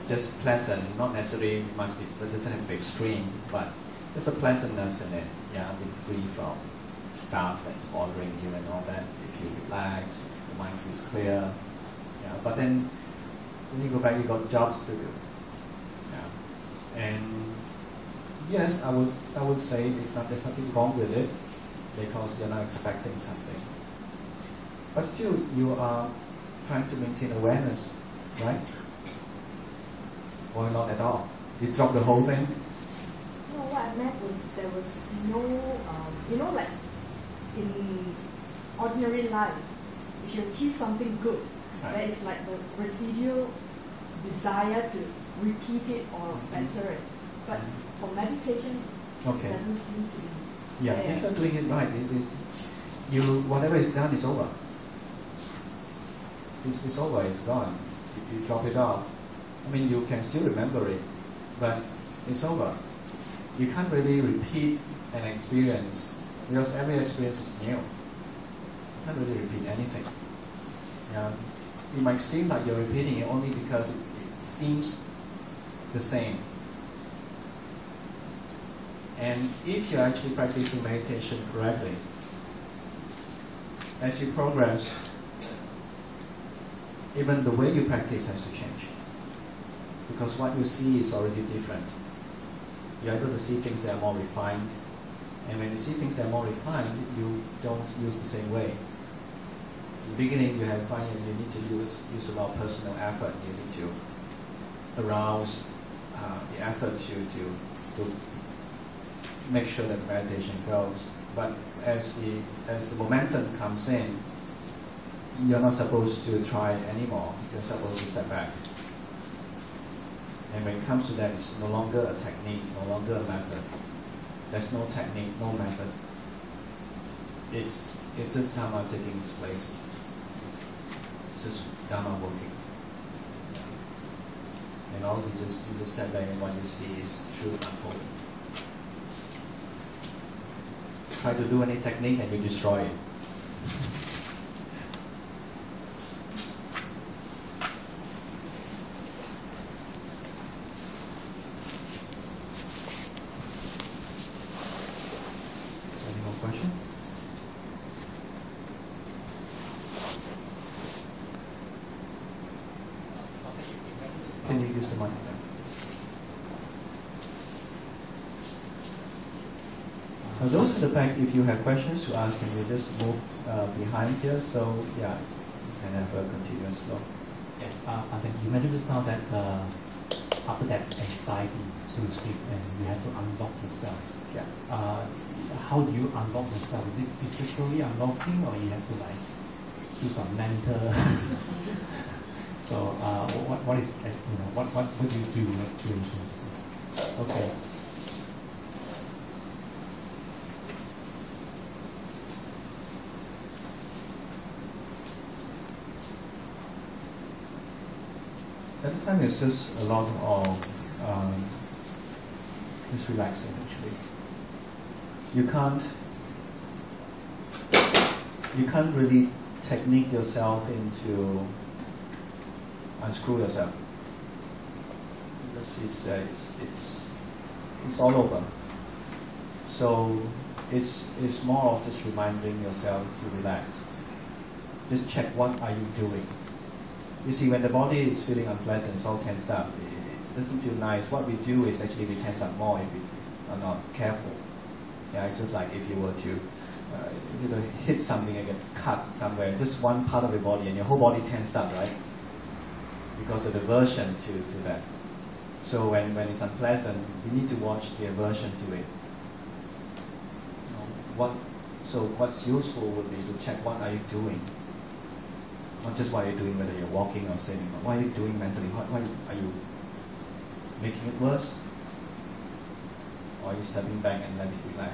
Just pleasant, not necessarily it doesn't have to be extreme, but there's a pleasantness in it, yeah, being free from stuff that's bothering you and all that. If you relax, your mind feels clear, yeah. But then when you go back, you got jobs to do, yeah. And yes, I would say there's nothing wrong with it because you're not expecting something. But still, you are trying to maintain awareness, right? Or not at all. You drop the whole thing. No, what I meant was there was no, like in ordinary life, if you achieve something good, Right. there is like the residual desire to repeat it or better it. But for meditation, Okay. it doesn't seem to be. Yeah, there. if you're doing it right, whatever is done is over. It's over, it's gone. If you drop it off, I mean, you can still remember it, but it's over. You can't really repeat an experience because every experience is new. You can't really repeat anything. Yeah. It might seem like you're repeating it only because it seems the same. And if you're actually practicing meditation correctly, as you progress, even the way you practice has to change. Because what you see is already different. You're able to see things that are more refined. And when you see things that are more refined, you don't use the same way. In the beginning, you have find that you need to use a lot of personal effort. You need to arouse the effort to make sure that meditation goes. But as the momentum comes in, you're not supposed to try it anymore. You're supposed to step back. And when it comes to that, it's no longer a technique, it's no longer a method. There's no technique, no method. It's just Dharma taking its place. It's just Dharma working. And all you just step back and what you see is truth unfolding. Try to do any technique and you destroy it. Any more questions? Can you use the mic? Those in the back, if you have questions to ask, can you just move behind here? So, yeah, you can have a continuous flow. Yes, I think you mentioned just now that after that anxiety, so to speak, and you have to unlock yourself. Yeah. How do you unlock yourself? Is it physically unlocking, or you have to like do some mental? So, what is what do you do in those situations? Okay. At the time, it's just a lot of just relaxing. Actually, you can't really technique yourself into unscrew yourself because it's all over. So it's more of just reminding yourself to relax. Just check what are you doing. You see, when the body is feeling unpleasant, it's all tensed up. It doesn't feel nice. What we do is actually we tense up more if we are not careful. Yeah, it's just like if you were to hit something and get cut somewhere, just one part of your body and your whole body tensed up, right? Because of the aversion to that. So when it's unpleasant, you need to watch the aversion to it. So what's useful would be to check what are you doing. Not just what you're doing, whether you're walking or sitting, but what are you doing mentally? Why are you making it worse? Or are you stepping back and let it relax?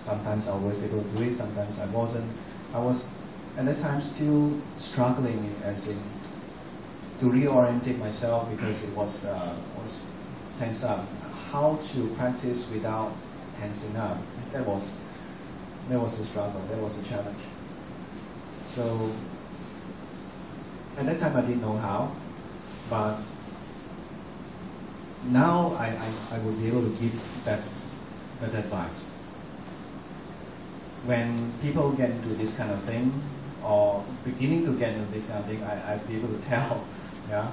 Sometimes I was able to do it, sometimes I wasn't. I was at that time still struggling as in to reorientate myself because it was tensed up. How to practice without tensing up? That was a struggle. That was a challenge. So at that time I didn't know how, but now I would be able to give that advice. When people get into this kind of thing, or beginning to get into this kind of thing, I'd be able to tell, yeah.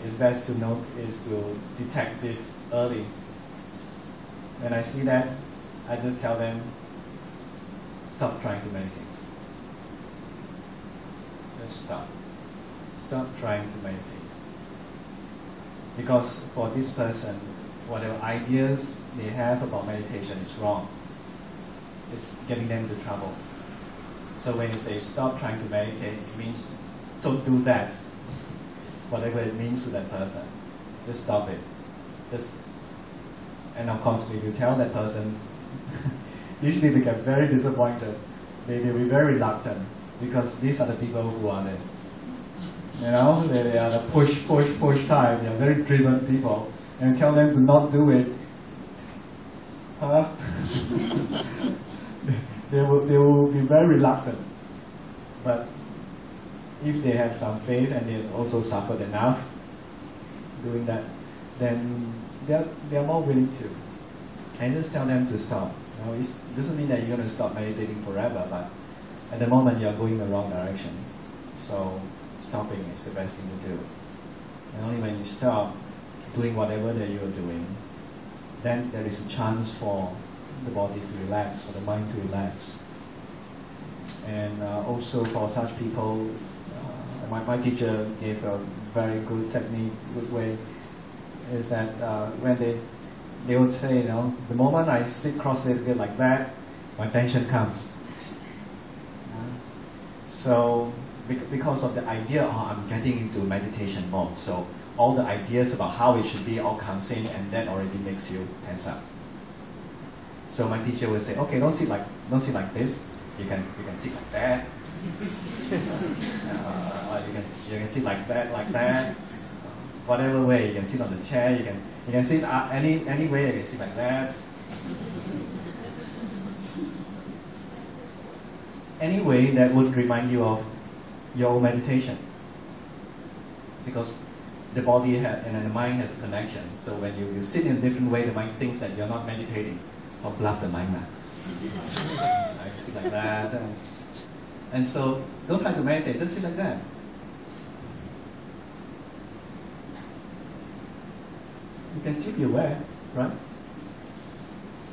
It's best to note is to detect this early. When I see that, I just tell them, stop trying to meditate. Just stop. Stop trying to meditate. Because for this person, whatever ideas they have about meditation is wrong. It's getting them into trouble. So when you say stop trying to meditate, it means don't do that. Whatever it means to that person, just stop it. And of course, if you tell that person, usually they get very disappointed. They'll be very reluctant because these are the people who are the, they are the push type. They are very driven people, and tell them to not do it. They will be very reluctant. But if they have some faith and they also suffered enough doing that, then they are more willing to. And just tell them to stop. It doesn't mean that you're going to stop meditating forever, but at the moment you're going the wrong direction. So stopping is the best thing to do. And only when you stop doing whatever that you're doing, then there is a chance for the body to relax, for the mind to relax. And also for such people, my teacher gave a very good technique, good way, is that when they would say, the moment I sit cross-legged like that, my tension comes. So because of the idea, oh, I'm getting into meditation mode, so all the ideas about how it should be all comes in, and that already makes you tense up. So my teacher will say, okay, don't sit like this. You can sit like that. You can sit like that. Whatever way, you can sit on the chair. You can sit any way. You can sit like that. Any way that would remind you of your meditation, because the body and the mind has a connection. So when you sit in a different way, the mind thinks that you're not meditating. So bluff the mind now. I sit like that. And so don't try to meditate, just sit like that. You can still be aware, right?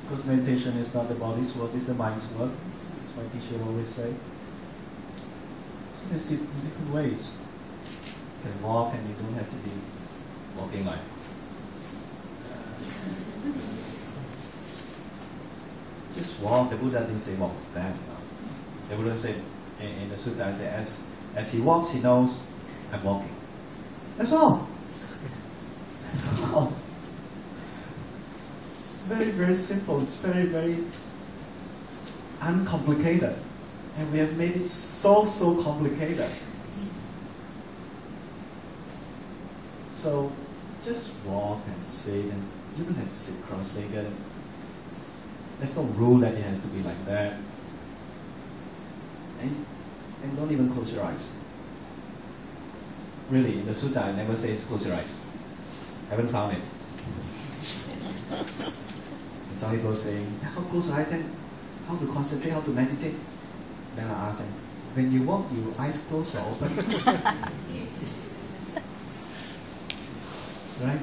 Because meditation is not the body's work, it's the mind's work. That's what my teacher always say. So you can sit in different ways. You can walk, and you don't have to be walking like just walk. The Buddha didn't say walk like that. The Buddha said in the sutta, as he walks, he knows I'm walking. That's all. That's all. It's very, very simple. It's very, very uncomplicated. And we have made it so complicated. So just walk and sit, and you don't have to sit cross-legged. There's no rule that it has to be like that. And don't even close your eyes. Really, in the sutta, I never say close your eyes. I haven't found it. And some people say, how close your eyes then? How to concentrate, how to meditate? Then I ask them, when you walk, your eyes close or open? Right?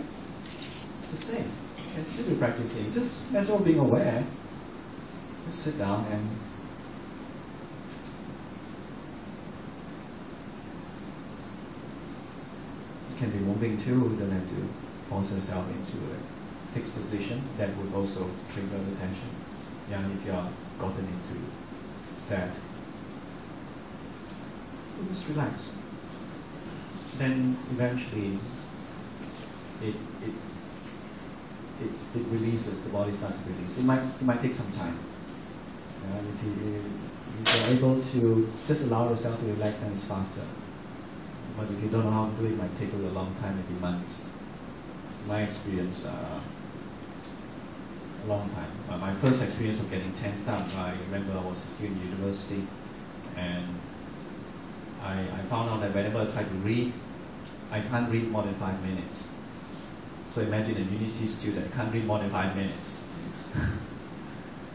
It's the same. You can still be practicing. Just matter of being aware. Just sit down and you can be moving too. You don't have to force yourself into a fixed position. That would also trigger the tension. Yeah, if you are gotten into that. So just relax. Then eventually it releases, the body starts to release. It might take some time. If you're able to just allow yourself to relax, then it's faster. But if you don't know how to do it, it might take a long time, maybe months. My experience, a long time. My first experience of getting tensed up, I remember I was a student in university, and I found out that whenever I try to read, I can't read more than 5 minutes. So imagine a university student can't read more than 5 minutes.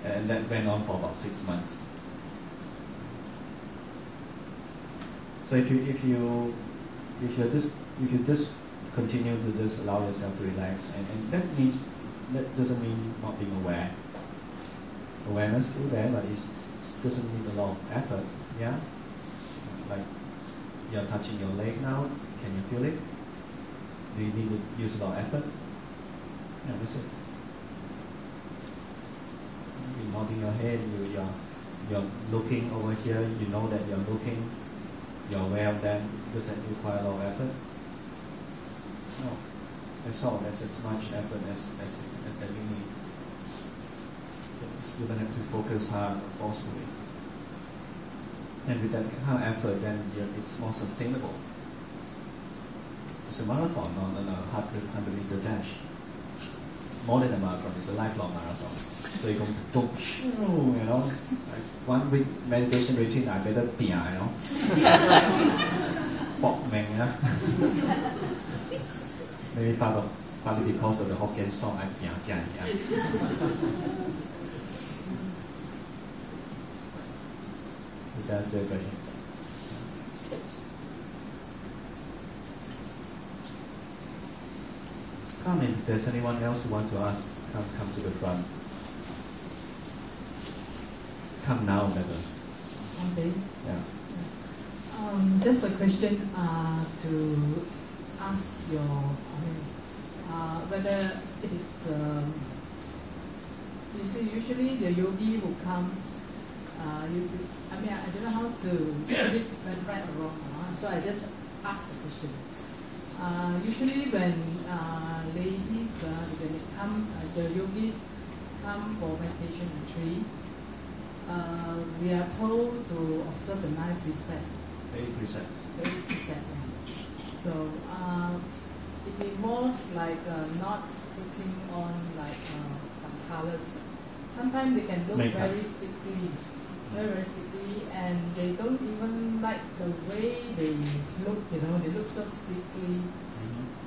And that went on for about 6 months. So if you just continue to just allow yourself to relax, and that doesn't mean not being aware. Awareness still there, but it doesn't need a lot of effort. Yeah, like you're touching your leg now. Can you feel it? Do you need to use a lot of effort? Yeah, that's it. You're nodding your head. You're looking over here. You know that you're looking. You're aware of that. Does that require a lot of effort? No. That's all. That's as much effort as you need. You don't have to focus hard or forcefully. And with that kind of effort, then it's more sustainable. It's a marathon, not a 100-meter dash. More than a marathon, it's a lifelong marathon. So you go, you know, like 1 week meditation retreat, I better be, you know. Maybe partly because of the Hokkien song, I Does that answer your question? Come in. If there's anyone else who want to ask, come to the front. Come now, better. Okay. Yeah. Just a question to ask whether it is. You see, usually the yogi who comes I mean, I don't know how to put it right or wrong, so I just ask the question. Usually when ladies, when they come, the yogis come for meditation retreat, we are told to observe the 9 precepts. 8 precepts. 8 precepts, yeah. So it involves like not putting on like some colors. Sometimes they can look Makeup. very sickly, very sickly, and they don't even like the way they look. They look so sickly,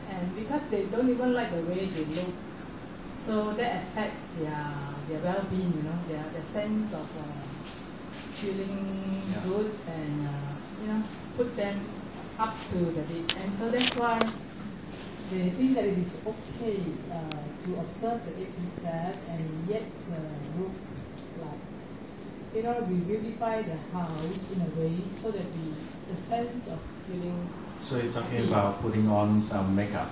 and because they don't even like the way they look, so that affects their well-being. Their sense of feeling good, and put them up to the date. And so that's why they think that it is okay to observe the 8 precepts and yet look like, we beautify the house in a way so that the sense of feeling. So you're talking about putting on some makeup?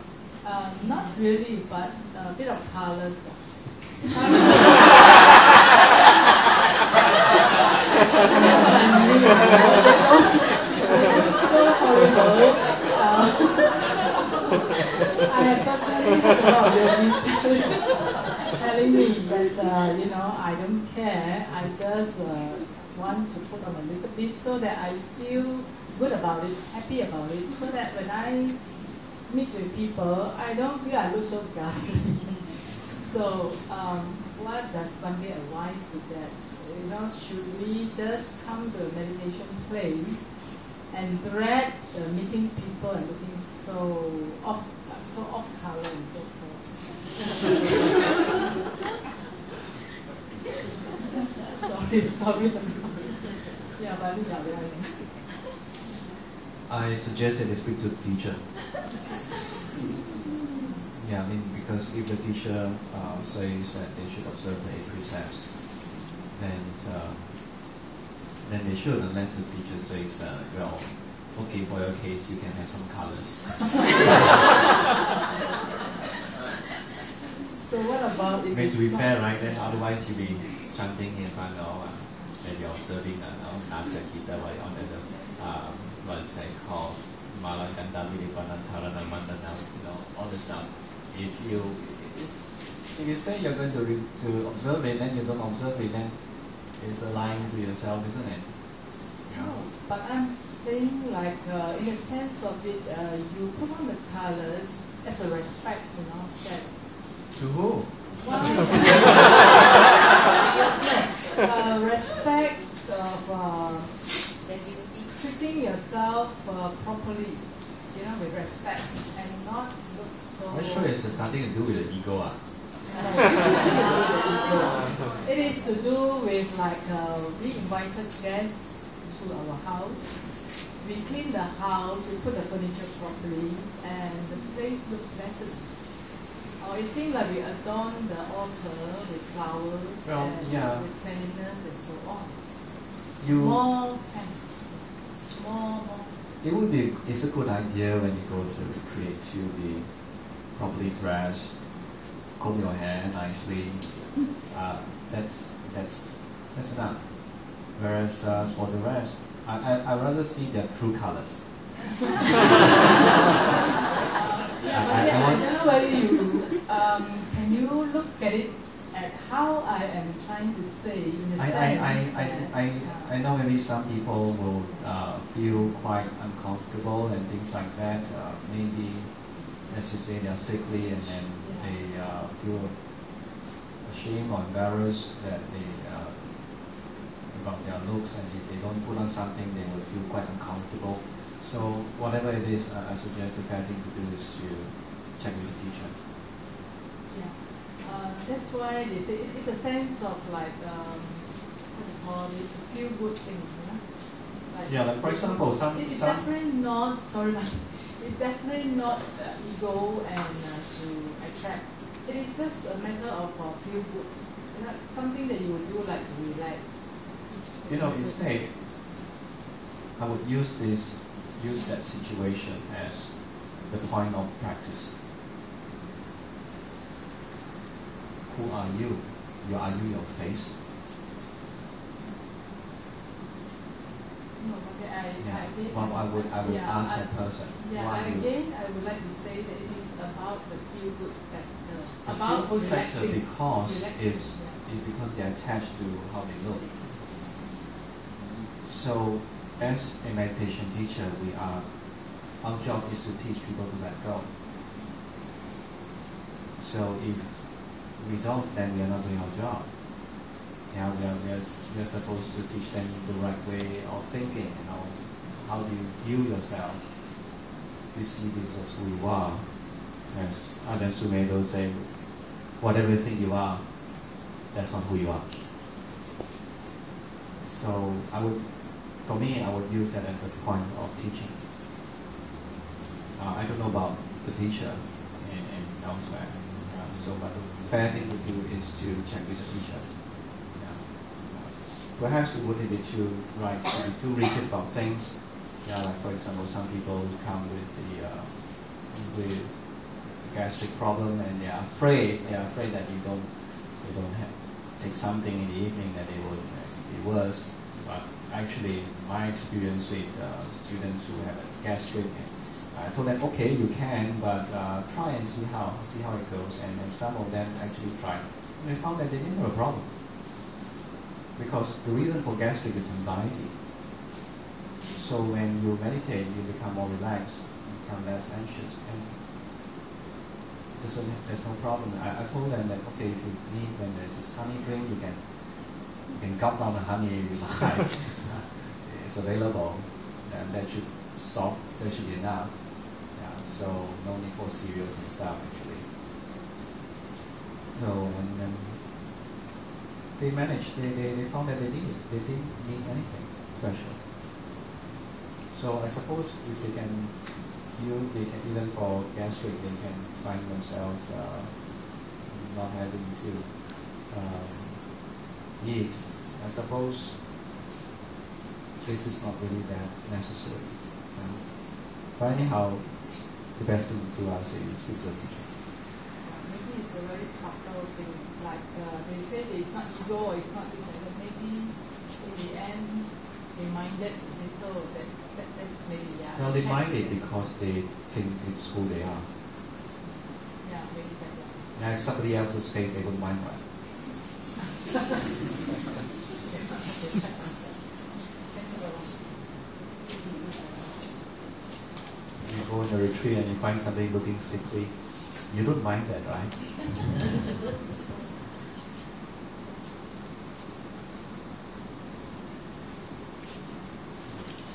Not really, but a bit of colors. So horrible. I have personally heard about this telling me that I don't care. I just want to put on a little bit so that I feel good about it, happy about it, so that when I meet with people, I don't feel I look so ghastly. So what does Bande advise to that? Should we just come to a meditation place and dread meeting people and looking so off color and so forth? Sorry. Yeah, but I suggest that they speak to the teacher. Yeah, because if the teacher says that they should observe the 8 precepts, then they should, unless the teacher says, well, okay, for your case, you can have some colors. So what about if To be fair, right? Then otherwise you'll be chanting in front of, and you're observing Naja Kita on the what's it called, Malakanda Vidipanantharana Mandana, all the stuff. If you say you're going to observe it, then you don't observe it, then it's a lying to yourself, isn't it? No, but I'm saying like in the sense of it, you put on the colors as a respect, that. To who? Yes, respect of treating yourself properly, with respect, and not look so. I'm sure it's nothing to do with the ego. It is to do with like we invited guests to our house. We clean the house, we put the furniture properly, and the place looks pleasant. Or it seems like we adorn the altar with flowers and with cleanliness and so on. More hands. More. It's a good idea when you go to a retreat to be properly dressed, comb your hair nicely. That's enough. Whereas for the rest, I rather see their true colors. I don't know whether you can you look at it at how I am trying to say in the sense I know maybe some people will feel quite uncomfortable and things like that. Maybe, as you say, they're sickly and then they feel ashamed or embarrassed that about their looks, and if they don't put on something, they will feel quite uncomfortable. So whatever it is, I suggest the best thing to do is to check with the teacher. Yeah, that's why they say it's a sense of like what do you call this? A feel good thing, Like for example, it's definitely not. Sorry, it's definitely not ego and to attract. It is just a matter of feel good. Something that you would do like to relax. Instead, I would use that situation as the point of practice. Who are you? Are you your face? Yeah. again, Well, I would yeah, ask that person. Yeah, what and do you- again, I would like to say that it is about the feel-good factor, The about feel-good factor relaxing. because relaxing, is because they're attached to how they look. So, as a meditation teacher, our job is to teach people to let go. So if we don't, then we are not doing our job. Yeah, we are supposed to teach them the right way of thinking. How do you view yourself? You see this as who you are. As Ajahn Sumedho say, whatever you think you are, that's not who you are. So for me, I would use that as a point of teaching. I don't know about the teacher and elsewhere. But the fair thing to do is to check with the teacher. Perhaps it wouldn't be too rigid about things. Like for example, some people come with gastric problem and they are afraid that you don't take something in the evening that they will be worse. But actually, my experience with students who have gastric, I told them, okay, you can, but try and see how it goes. And then some of them actually tried, and they found that they didn't have a problem. Because the reason for gastric is anxiety. So when you meditate, you become more relaxed, you become less anxious, and there's no problem. I told them that, okay, if you need, when there's this honey drink, you can gulp down the honey if you like. It's available, and that should be enough. So no need for cereals and stuff actually. So and then they managed. They found that they didn't need anything special. So I suppose if they can even for gastric, they can find themselves not having to eat. I suppose this is not really that necessary. But anyhow, the best thing to us is speak to a teacher. Maybe it's a very subtle thing, like they say it's not ego or it's not this and that. Maybe in the end they minded, so that's maybe Well, they mind it because they think it's who they are. Yeah, maybe that. Now, if somebody else's face, they wouldn't mind that. You go in a retreat and you find somebody looking sickly, you don't mind that, right?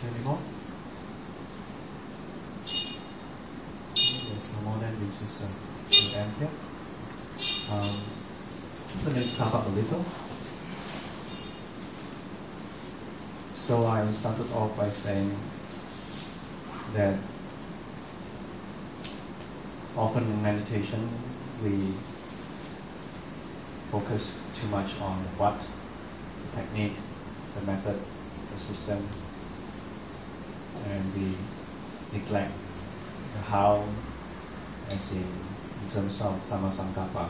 Any more? There's no more, then we just we'll end here. Let me sum up a little. So I started off by saying that often in meditation we focus too much on what, the technique, the method, the system, and we neglect the how, as in terms of sammasankappa.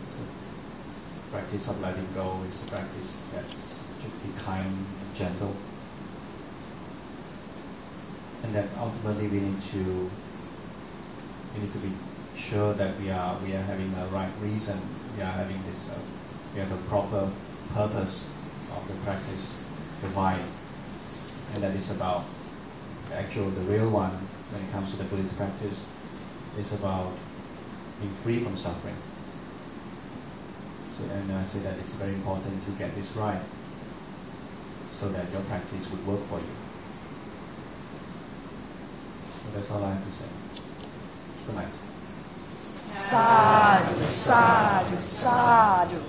It's a practice of letting go, it's a practice that should be kind and gentle. And that ultimately we need to be sure that we are having the right reason, we are having this, we have a proper purpose of the practice, the why, and that is about the real one when it comes to the Buddhist practice is about being free from suffering. So, and I say that it's very important to get this right so that your practice would work for you. So that's all I have to say. Good night. Sadhu, sadhu, sadhu.